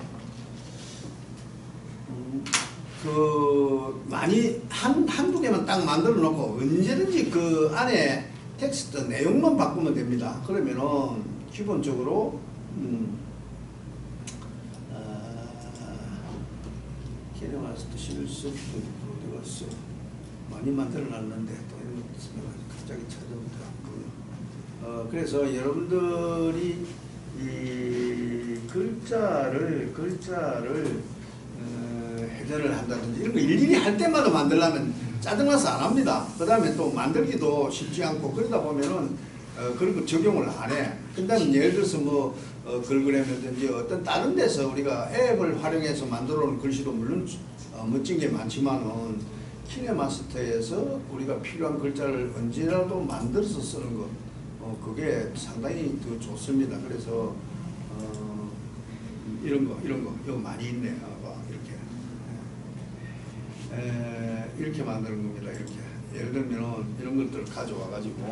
그 많이 한두 개만 딱 만들어 놓고 언제든지 그 안에 텍스트 내용만 바꾸면 됩니다. 그러면은 기본적으로 키네마스터 실습 어디 갔어? 많이 만들어 놨는데 또 이런 거 있으면 갑자기 찾아보더라. 그래서 여러분들이 이 글자를 해설을 한다든지 이런 거 일일이 할 때마다 만들려면 짜증나서 안 합니다. 그 다음에 또 만들기도 쉽지 않고 그러다 보면은 그런 거 적용을 안 해. 그 다음에 예를 들어서 뭐 글그램이라든지 어떤 다른 데서 우리가 앱을 활용해서 만들어 놓은 글씨도 물론 멋진 게 많지만은 키네마스터에서 우리가 필요한 글자를 언제라도 만들어서 쓰는 것 그게 상당히 더 좋습니다. 그래서 이런 거 이거 많이 있네. 봐 이렇게 만드는 겁니다. 이렇게 예를 들면 이런 것들을 가져와 가지고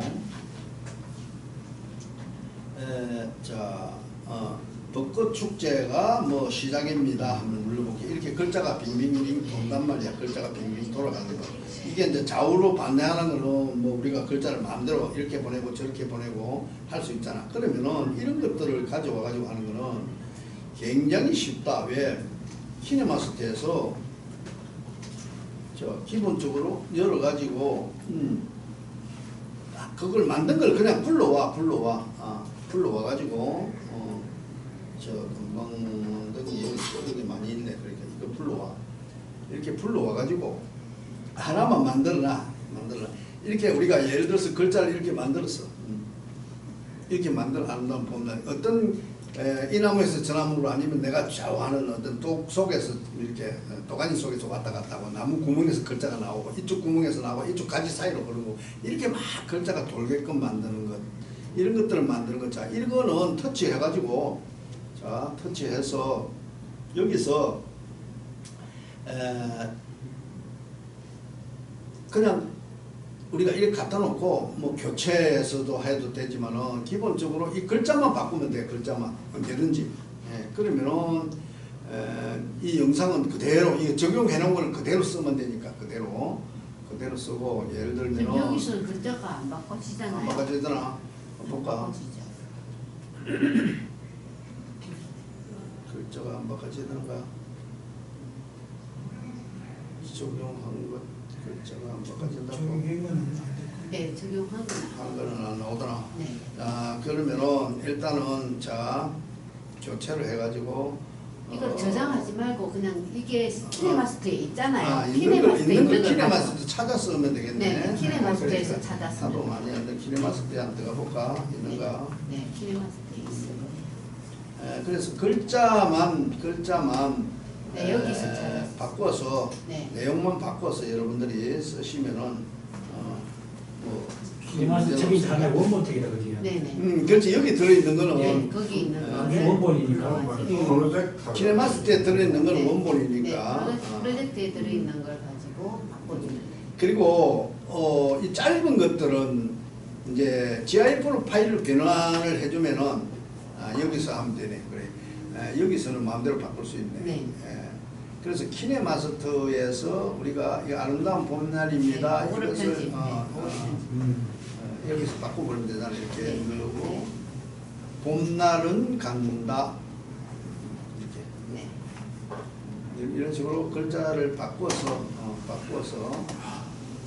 벚꽃 축제가 뭐 시작입니다. 한번 눌러볼게요. 이렇게 글자가 빙빙빙 돈단 말이야. 글자가 빙빙 돌아가는 거. 이게 이제 좌우로 반대하는 거는 뭐 우리가 글자를 마음대로 이렇게 보내고 저렇게 보내고 할 수 있잖아. 그러면은 이런 것들을 가져와 가지고 하는 거는 굉장히 쉽다. 왜? 키네마스터에서 기본적으로 열어 가지고 그걸 만든 걸 그냥 불러와 가지고 금방 여기 많이 있네. 그러니까 이거 불러와 이렇게 불러와 가지고 하나만 만들어라. 이렇게 우리가 예를 들어서 글자를 이렇게 만들었어. 이렇게 한다면 보면 어떤 이 나무에서 저 나무로 아니면 내가 좌우하는 어떤 독 속에서 이렇게 도가니 속에서 왔다 갔다 하고 나무 구멍에서 글자가 나오고 이쪽 구멍에서 나오고 이쪽 가지 사이로 흐르고 이렇게 막 글자가 돌게끔 만드는 것 이런 것들을 만드는 것. 자, 이거는 터치해가지고 터치해서 여기서 그냥 우리가 이렇게 갖다 놓고 뭐 교체해서도 해도 되지만은 기본적으로 이 글자만 바꾸면 돼. 글자만 언제든지. 그러면은 이 영상은 그대로 이거 적용해 놓은 거는 그대로 쓰면 되니까 그대로 쓰고 예를 들면은 여기서는 글자가 안 바꿔지잖아요. 안 바꿔지더나 볼까? 글자가 안 바꿔지던가 적용한 것 글자가 안 바꿔진다고. 네, 적용한 거는 안 나오더나. 네. 그러면은 일단은 교체를 해가지고 이걸 저장하지 말고 그냥 이게 키네마스터에 있잖아요. 있는 걸 키네마스터 키네마스터 찾아 쓰면 되겠네. 네, 키네마스터에서 그러니까 찾았으면. 나도 많이 하는데 키네마스터에 한번 들어가 볼까 있는가. 네, 키네마스터에 있어요. 그래서 글자만 네, 여기서 찾았어요. 바꿔서 네. 내용만 바꿔서 여러분들이 쓰시면은 키네마스터 책이 하나의 원본책이다 그지요? 네네. 그렇지. 여기 들어있는 거는 네, 거기 있는 거를 원본이니까. 프로젝트 키네마스터에 들어있는 거는 네. 원본이니까. 네, 프로젝트에 들어있는 걸 가지고 바꿔주면 돼요. 그리고 이 짧은 것들은 이제 GIF로 파일로 변환을 해주면은 여기서 하면 되네. 그래. 여기서는 마음대로 바꿀 수 있네. 네. 그래서 키네마스터에서 우리가 이 아름다운 봄날입니다. 네, 그거를 이것을 편집. 여기서 바꿔버리면 되잖아. 이렇게 네. 누르고 네. 봄날은 간다. 이렇게. 네. 이런 식으로 글자를 바꿔서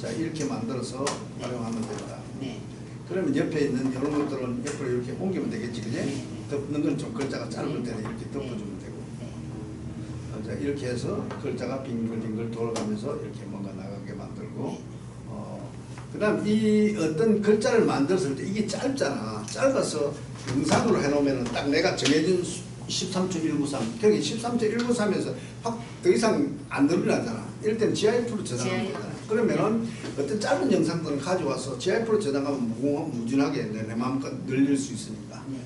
자 이렇게 만들어서 활용하면 된다. 네. 그러면 옆에 있는 이런 것들은 옆으로 이렇게 옮기면 되겠지, 그지? 네. 덮는 건 좀 글자가 짧을 네. 때는 이렇게 덮어주면 되고. 네. 자 이렇게 해서 글자가 빙글빙글 돌아가면서 이렇게 뭔가 나가게 만들고. 네. 그다음 이 어떤 글자를 만들었을 때 이게 짧잖아. 짧아서 영상으로 해놓으면은 딱 내가 정해준 13.193. 그러니까 13.193에서 확 더 이상 안 늘어나잖아. 이럴 때는 GIF로 저장하는 GIF. 거잖아. 그러면은 어떤 짧은 영상들을 가져와서 GIF로 저장하면 무진하게 내 마음껏 늘릴 수 있으니까. 네.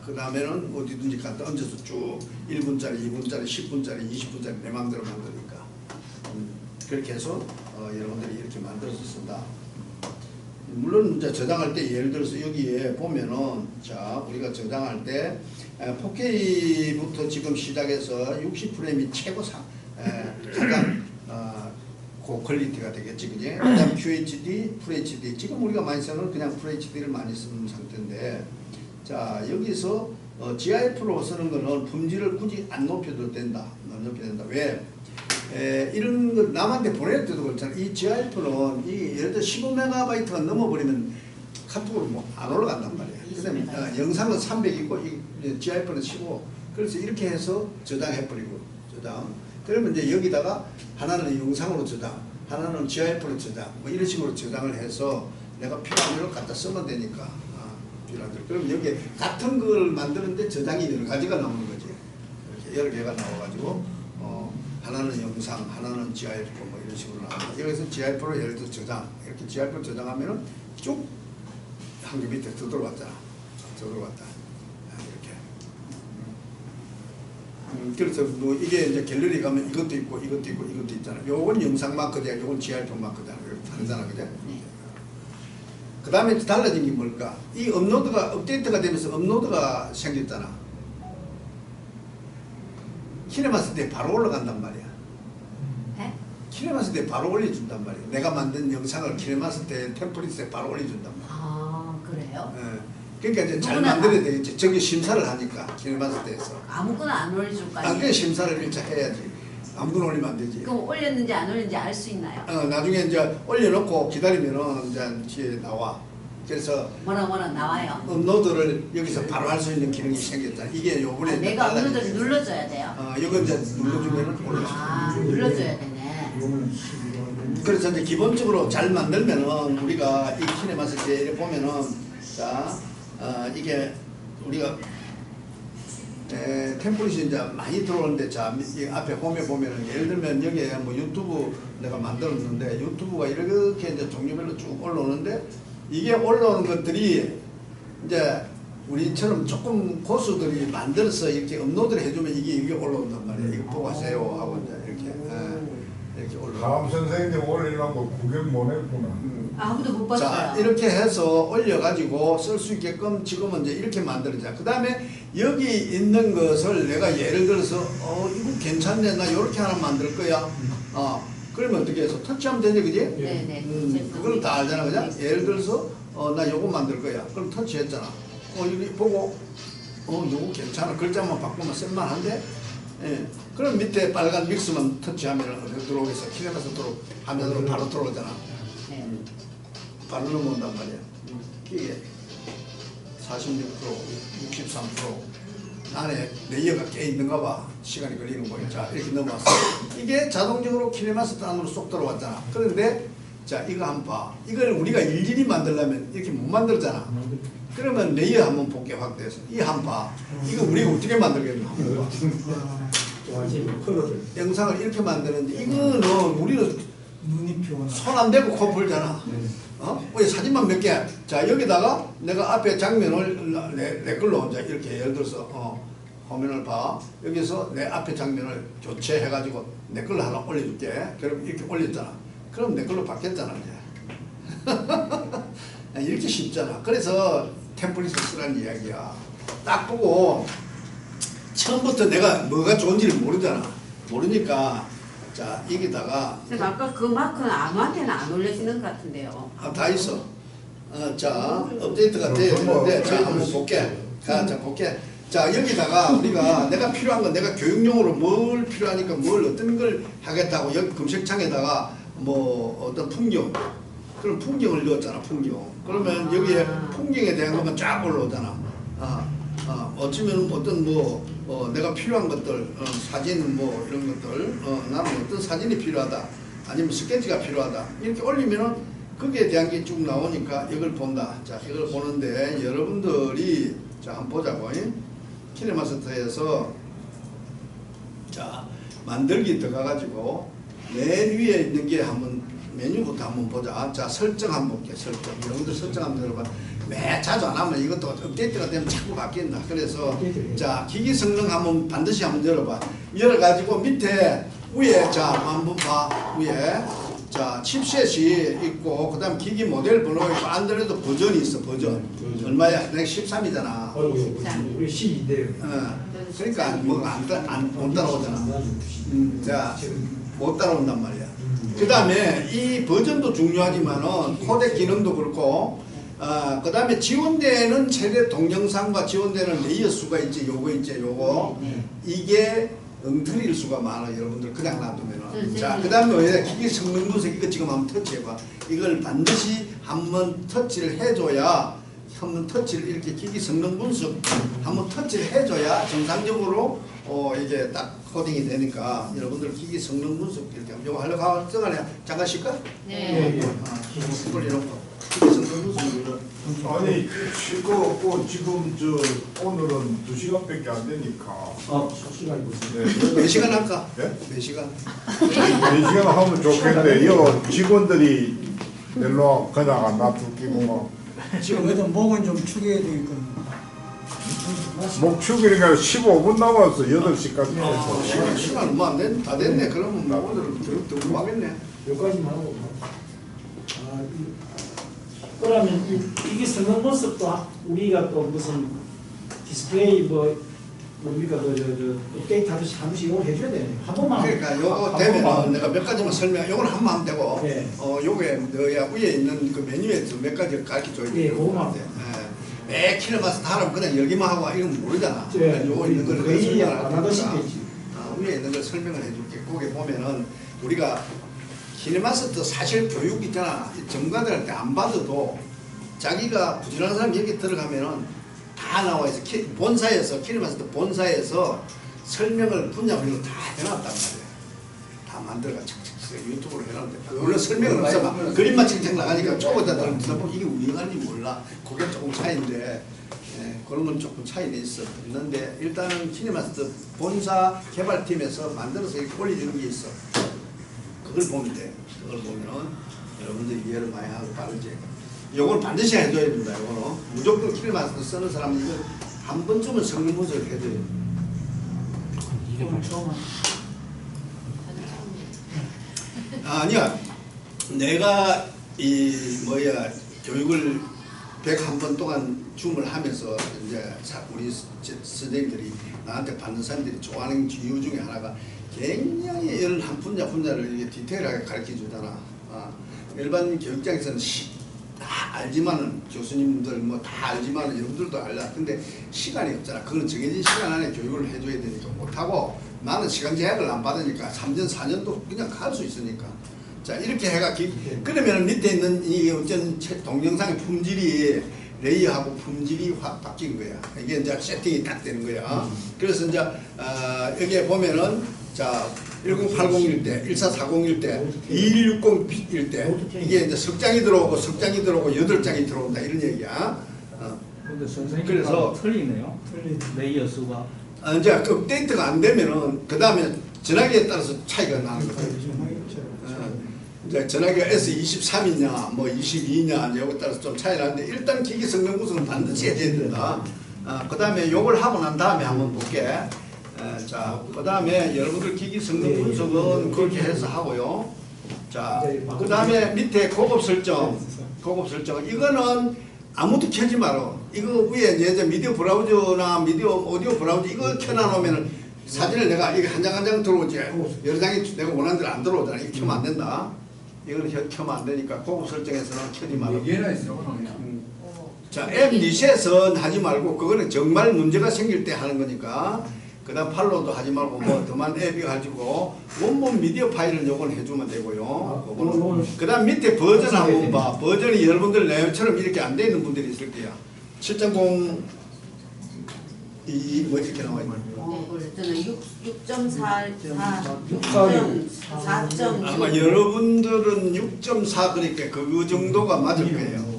그 다음에는 어디든지 갖다 얹어서 쭉 1분짜리, 2분짜리, 10분짜리, 20분짜리 내 마음대로 만드니까. 그렇게 해서 여러분들이 이렇게 만들어서 쓴다. 물론 이제 저장할 때 예를 들어서 여기에 보면은 자 우리가 저장할 때 4K부터 지금 시작해서 60프레임이 최고 가장 고퀄리티가 되겠지, 그지? 그다음 QHD, FHD. 지금 우리가 많이 쓰는 그냥 FHD를 많이 쓰는 상태인데, 자 여기서 GIF로 쓰는 거는 품질을 굳이 안 높여도 된다. 안 높여도 된다. 왜? 이런 거 남한테 보낼 때도 그렇잖아. 이 GIF는 예를 들어 15MB가 넘어버리면 카톡으로 뭐 안 올라간단 말이야. 그다음에 영상은 300이고 이 GIF는 15. 그래서 이렇게 해서 저장해버리고 저장. 그러면 이제 여기다가 하나는 영상으로 저장, 하나는 GIF로 저장, 뭐 이런 식으로 저장을 해서 내가 필요한 대로 갖다 쓰면 되니까. 필요한 대로. 그럼 여기 같은 걸 만드는데 저장이 여러 가지가 나오는 거지. 이렇게 여러 개가 나와가지고 하나는 영상, 하나는 GIF 뭐 이런 식으로 나옵니다. 여기서 GIF로 예를 들어 저장, 이렇게 GIF로 저장하면은 쭉 한 개 밑에 더 들어왔잖아. 더 들어왔다. 이렇게. 그래서 뭐 이게 이제 갤러리 가면 이것도 있고 이것도 있고 이것도 있잖아. 요건 영상 마크야, 요건 GIF 마크잖아. 이렇게 다르잖아, 그죠? 그 다음에 달라진 게 뭘까? 이 업로드가 업데이트가 되면서 업로드가 생겼잖아. 키네마스터에 바로 올라간단 말이야. 네? 키네마스터에 바로 올려준단 말이야. 내가 만든 영상을 키네마스터에 템플릿에 바로 올려준단 말이야. 아, 그래요? 그러니까 이제 잘 누구나 만들어야 되겠지. 저기 심사를 하니까 키네마스터에서. 아무거나 안 올려줄 거 아니에요? 그 심사를 일차 해야지. 아무거나 올리면 안 되지. 그럼 올렸는지 안 올렸는지 알 수 있나요? 나중에 이제 올려놓고 기다리면은 이제 뒤에 나와. 그래서 뭐라 나와요? 업로드를 여기서 바로 할 수 있는 기능이 생겼잖아. 이게 요번에 이제 내가 달라진 업로드를 거지. 눌러줘야 돼요? 이거 이제 눌러주면은 올려줘. 눌러줘야 되네. 요거는 12월. 그래서 이제 기본적으로 잘 만들면은 우리가 이 키네마스터에 보면은 자 이게 우리가 템플릿이 이제 많이 들어오는데 자 이 앞에 홈에 보면은 예를 들면 여기에 뭐 유튜브 내가 만들었는데 유튜브가 이렇게 이제 종류별로 쭉 올라오는데 이게 올라오는 것들이 이제 우리처럼 조금 고수들이 만들어서 이렇게 업로드를 해주면 이게 올라온단 말이에요. 이거 보고 하세요 하고 이제 이렇게 올라. 다음 선생님 올리려면 구경 못 했구나. 아무도 못 자 봤어요. 이렇게 해서 올려가지고 쓸 수 있게끔 지금은 이제 이렇게 만들어자. 그 다음에 여기 있는 것을 내가 예를 들어서 이거 괜찮네, 나 이렇게 하나 만들 거야. 그러면 어떻게 해서 터치하면 되지, 그지? 네네. 그걸 다 알잖아, 그죠? 예를 들어서 나 요거 만들 거야. 그럼 터치했잖아. 여기 보고 요거 괜찮아. 글자만 바꾸면 쓸만한데. 예. 그럼 밑에 빨간 믹스만 터치하면 어디로 들어오겠어? 키네마스터로 화면으로 바로 들어오잖아. 네. 바로 넘어온단 말이야. 이게 46%, 63% 안에 레이어가 꽤 있는가 봐. 시간이 걸리는 거야. 자, 이렇게 넘어왔어. 이게 자동적으로 키네마스터 안으로 쏙 들어왔잖아. 그런데 자, 이거 한번 봐. 이걸 우리가 일일이 만들려면 이렇게 못 만들잖아. 그러면 레이어 한번 볼게 확대해서. 이 한번 봐. 이거 우리가 어떻게 만들겠나? 한번 봐. 영상을 이렇게 만드는데 이거는 우리는 눈이 피곤하. 손 안 대고 코 풀잖아. 우리 사진만 몇 개. 자 여기다가 내가 앞에 장면을 내 걸로 이제 이렇게 예를 들어서 화면을 봐. 여기서 내 앞에 장면을 교체해가지고 내 걸로 하나 올려줄게. 그럼 이렇게 올렸잖아. 그럼 내 걸로 바뀌었잖아 이제. 이렇게 쉽잖아. 그래서 템플릿을 쓰라는 이야기야. 딱 보고 처음부터 내가 뭐가 좋은지를 모르잖아. 모르니까 자 여기다가 선생님 아까 그 마크는 아무한테나 안 올려지는 것 같은데요. 다 있어. 자 업데이트가 돼야 되는데 자 한번 볼게. 자 볼게. 자 여기다가 우리가 내가 필요한 건 내가 교육용으로 뭘 필요하니까 뭘 어떤 걸 하겠다고 여기 검색창에다가 뭐 어떤 풍경 그럼 풍경을 넣었잖아. 풍경. 그러면 여기에 풍경에 대한 것만 쫙 올라오잖아. 어쩌면 어떤 내가 필요한 것들 사진 뭐 이런 것들 나는 어떤 사진이 필요하다 아니면 스케치가 필요하다 이렇게 올리면은 거기에 대한 게 쭉 나오니까 이걸 본다. 자 이걸 보는데 여러분들이 자 한번 보자고. 키네마스터에서 자 만들기 들어가가지고 맨 위에 있는 게 한번 메뉴부터 한번 보자. 자 설정 한번 볼게. 설정. 여러분들 설정 한번 들어봐. 매 자주 안 하면 이것도 업데이트가 되면 자꾸 바뀐다. 그래서 자 기기 성능 한번 반드시 한번 열어봐. 열어가지고 밑에 위에 자 한번 봐. 위에 자 칩셋이 있고 그다음 기기 모델 번호가 있고 안드로이드 버전이 있어. 버전 얼마야? 내가 13이잖아. 우리 12인데요. 그러니까 못 따라오잖아. 자 못 따라온단 말이야. 그 다음에 이 버전도 중요하지만은 코덱 기능도 그렇고 그 다음에 지원되는 최대 동영상과 지원되는 레이어 수가 있지. 요거 있지. 요거 이게 엉터리일 수가 많아. 여러분들 그냥 놔두면은. 자 그 다음에 기기 성능 분석 이거 지금 한번 터치해봐. 이걸 반드시 한번 터치를 해줘야 한번 터치를 이렇게 기기 성능 분석 한번 터치를 해줘야 정상적으로 이게 딱 코딩이 되니까 여러분들 기기 성능 분석 이렇게 하면 이거 하려고 하는 동안에 잠깐 쉴까? 네. 이걸 이렇고 기기 성능 분석을 아니 쉴거 없고 지금 오늘은 2시간밖에 안 되니까. 시간이 네. 몇 시간 할까? 예? 몇 시간? 4시간 하면 좋겠는데 요 직원들이 별로 그냥 안 놔둘기고 뭐. 지금 그래도 목은 좀 축여야 되니까. 목축이니까 15분 남았어. 8시까지 해서. 시간 얼마 안 됐네. 다 됐네. 그러면 뭐 오늘은 더 하겠네. 여기까지만 하고. 그러면 이게 성능 분석도 우리가 또 무슨 디스플레이 뭡니까 업데이트 하듯이 한 번씩 이걸 해줘야 되네. 한 번만. 그러니까 요거 되면 내가 몇 가지만 설명. 요건 한 번 하면 되고. 네. 요게 너야 위에 있는 그 메뉴에서 몇 가지 가르쳐 줘야 돼. 예, 그거만. 매 키로마스 하라면 그냥 열기만 하고 이건 모르잖아. 예, 요거 있는 걸 거의 설명을 안 할 하듯이 테니까. 되지. 위에 있는 걸 설명을 해줄게. 거기 보면은 우리가 키네마스터 사실 교육 있잖아. 전문가들한테 안 받아도 자기가 부지런한 사람이 여기 들어가면은 다 나와 있어. 본사에서 키네마스터 본사에서 설명을 분야별로 다 해놨단 말이야. 다 만들어가 착착 유튜브로 해놨는데 물론 설명은 없어. 그림만 칭칭 나가니까 조금 더 들어보면 이게 우연한지 몰라. 그게 조금 차이인데 그런 건 조금 차이가 있는데 일단은 키네마스터 본사 개발팀에서 만들어서 이렇게 올려주는 게 있어. 그걸 보면 돼. 그걸 보면은 여러분들이 이해를 많이 하고 빠르지. 요걸 반드시 해줘야 된다. 요거는 무조건 키네마스터 쓰는 사람은 이거 한 번쯤은 성능 분석을 해줘야 돼. 아니야. 내가 교육을 101번 동안 줌을 하면서 이제 우리 선생님들이 나한테 받는 사람들이 좋아하는 이유 중에 하나가 굉장히 이런 한 분야를 이렇게 디테일하게 가르쳐 주잖아. 일반 교육장에서는 다 알지만은 교수님들 뭐 다 알지만은 여러분들도 알라. 근데 시간이 없잖아. 그건 정해진 시간 안에 교육을 해줘야 되니까 못하고 나는 시간 제약을 안 받으니까 3년 4년도 그냥 갈 수 있으니까. 자 이렇게 해가 그러면 밑에 있는 이 어쩐 동영상의 품질이 레이어하고 품질이 확 바뀐 거야. 이게 이제 세팅이 딱 되는 거야. 그래서 이제 여기에 보면은 자 1080일 때, 1440일 때, 2160일 때 이게 이제 석장이 들어오고 8장이 들어온다 이런 얘기야. 근데 선생님 그래서 틀리네요. 레이어 수가. 이제 업데이트가 안 되면은 그 다음에 전화기에 따라서 차이가 나는 거야. 이제 전화기가 S23이냐, 뭐 22냐, 이제 여기에 따라서 좀 차이 나는데 일단 기기 성능 분석은 반드시 해야 된다. 그 다음에 요걸 하고 난 다음에 한번 볼게. 자, 그 다음에 여러분들 기기 성능 분석은 그렇게 해서 하고요. 자, 자, 그 다음에 밑에 고급 설정. 고급 설정. 이거는 아무도 켜지 마라. 이거 위에 이제 미디어 브라우저나 오디오 브라우저 이거 켜놔놓으면은 사진을 내가 이게 한 장 한 장 들어오지. 여러 장이 내가 원하는 대로 안 들어오잖아. 이거 켜면 안 된다. 이거는 켜면 안 되니까 고급 설정에서는 켜지 마라. 얘나 있어. 자, 앱 리셋은 하지 말고 그거는 정말 문제가 생길 때 하는 거니까. 그 다음 팔로우도 하지 말고 뭐 더만 앱이 가지고 원본 미디어 파일을 요건 해주면 되고요. 그 다음 밑에 버전 한번 봐. 버전이 여러분들 내처럼 이렇게 안 돼 있는 분들이 있을 거야. 7.0 뭐 이렇게 나와 있는 저는 6.4 아마 여러분들은 6.4 그러니까 그 정도가 맞을 거예요.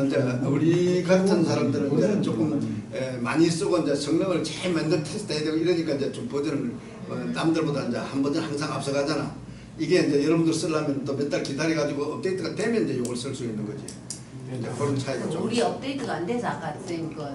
이제 우리 같은 사람들은 이제 조금 많이 쓰고 이제 성능을 제일 먼저 테스트해야 되고 이러니까 이제 좀 버전을 남들보다 이제 한 버전 항상 앞서가잖아. 이게 이제 여러분들 쓰려면 또 몇 달 기다려가지고 업데이트가 되면 이제 이걸 쓸 수 있는 거지. 이제 그런 차이가 좀. 우리 업데이트가 안 돼서 아까 선생님 그거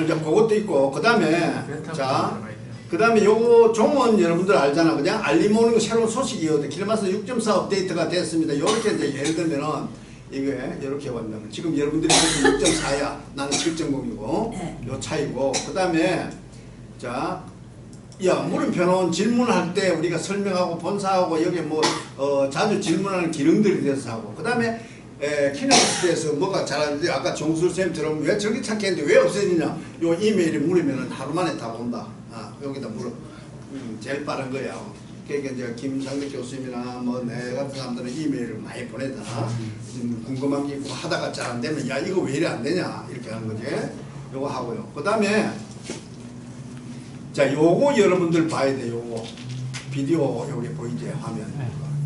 이제 그것도 있고 그 다음에 자. 그 다음에 요거 종은 여러분들 알잖아. 그냥 알림 오는 거 새로운 소식이거든. 길마스 6.4 업데이트가 됐습니다. 요렇게 이제 예를 들면은 이게 이렇게 왔냐면 지금 여러분들이 6.4야. 나는 7.0이고 요 차이고 그 다음에 자, 야 물음표는 질문할 때 우리가 설명하고 본사하고 여기 뭐 자주 질문하는 기능들이 돼서 하고 그 다음에 키네마스에서 뭐가 잘하는데 아까 정수쌤 들어오면 왜 저기 찾겠는데 왜 없어지냐 요 이메일이 물으면은 하루 만에 다 온다. 여기다 물어. 제일 빠른 거야. 그러니까 이제 김상대 교수님이나 뭐 내 같은 사람들은 이메일을 많이 보내잖아. 궁금한 게 있고 하다가 잘 안 되면 야 이거 왜 이래 안 되냐 이렇게 하는 거지. 요거 하고요. 그 다음에 자 요거 여러분들 봐야 돼. 요거 비디오 여기 보이지 화면.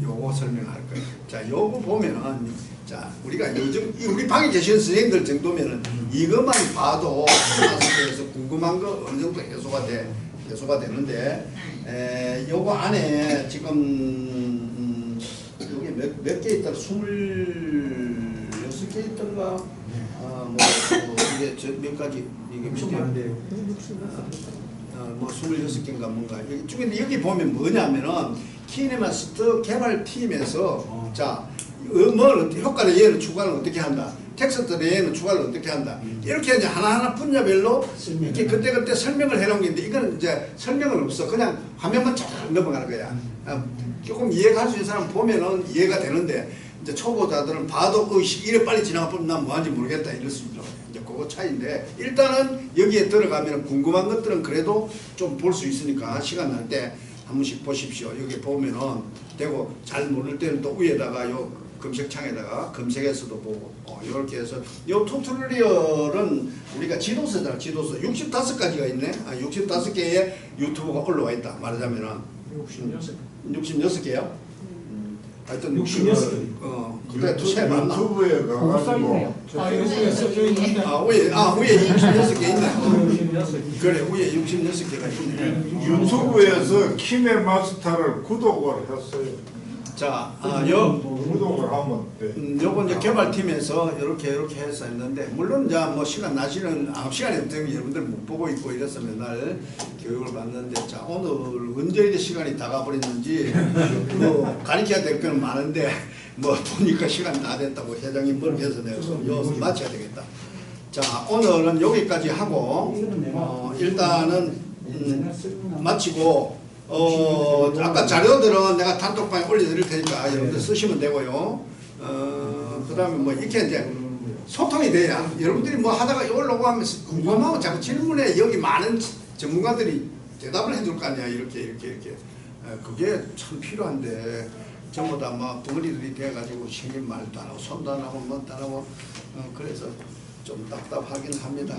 요거 설명할 거예요. 자 요거 보면은 자 우리가 요즘 우리 방에 계신 선생님들 정도면은 이것만 봐도 클래스에서 궁금한 거 어느 정도 해소가 되는데 요거 안에 지금 여기 몇 개 있더라 26개 있던가 뭐 이게 몇 가지 이게 뭐 26개인가 뭔가 여기 보면 뭐냐면은 키네마스터 개발팀에서 자 뭘 효과를 얘를 추가를 어떻게 한다 텍스트 레이는 추가를 어떻게 한다 이렇게 이제 하나하나 분야별로 이렇게 그때 설명을 해놓은 게 있는데 이거는 이제 설명은 없어 그냥 화면만 쫙 넘어가는 거야. 조금 이해할 수 있는 사람 보면은 이해가 되는데 이제 초보자들은 봐도 이래 빨리 지나가면 난 뭐하는지 모르겠다 이럴 수 있죠. 이제 그거 차이인데 일단은 여기에 들어가면 궁금한 것들은 그래도 좀 볼 수 있으니까 시간 날 때 한 번씩 보십시오. 여기 보면은 되고 잘 모를 때는 또 위에다가 요 검색창에다가 검색해서도 보고 이렇게 해서 요 튜토리얼은 우리가 지도서잖아. 지도서 65가지가 있네. 65개의 유튜브가 올라와 있다. 말하자면은 66개요? 하여튼 66개. 그래 두세 맞나? 유튜브에 가가지고 여기에 써져 있는데. 위에 66개 있네. 그래 위에 66개가 있네. 유튜브에서 키네마스터를 구독을 했어요. 자, 구독을 하면 돼. 요거 이제 개발팀에서 이렇게 해서 했는데 물론 이제 뭐 시간 낮에는 9시간이 되면 여러분들 못 보고 있고 이래서 맨날 교육을 받는데 자 오늘 언제 이렇게 시간이 다 가버렸는지 뭐 가르쳐야 될 건 많은데 뭐 보니까 시간 다 됐다고 회장님 머리에서 내가 여기서 마쳐야 되겠다. 자 오늘은 여기까지 하고 일단은 마치고 아까 자료들은 내가 단톡방에 올려드릴 테니까 여러분들 쓰시면 되고요. 그 다음에 뭐 이렇게 이제 소통이 돼야 여러분들이 뭐 하다가 올라오고 하면서 궁금하고 자꾸 질문에 여기 많은 전문가들이 대답을 해줄 거 아니야. 이렇게. 그게 참 필요한데 전부 다 막 덩어리들이 돼가지고 생긴 말도 안 하고 손도 안 하고 뭐도 안 하고 그래서 좀 답답하긴 합니다.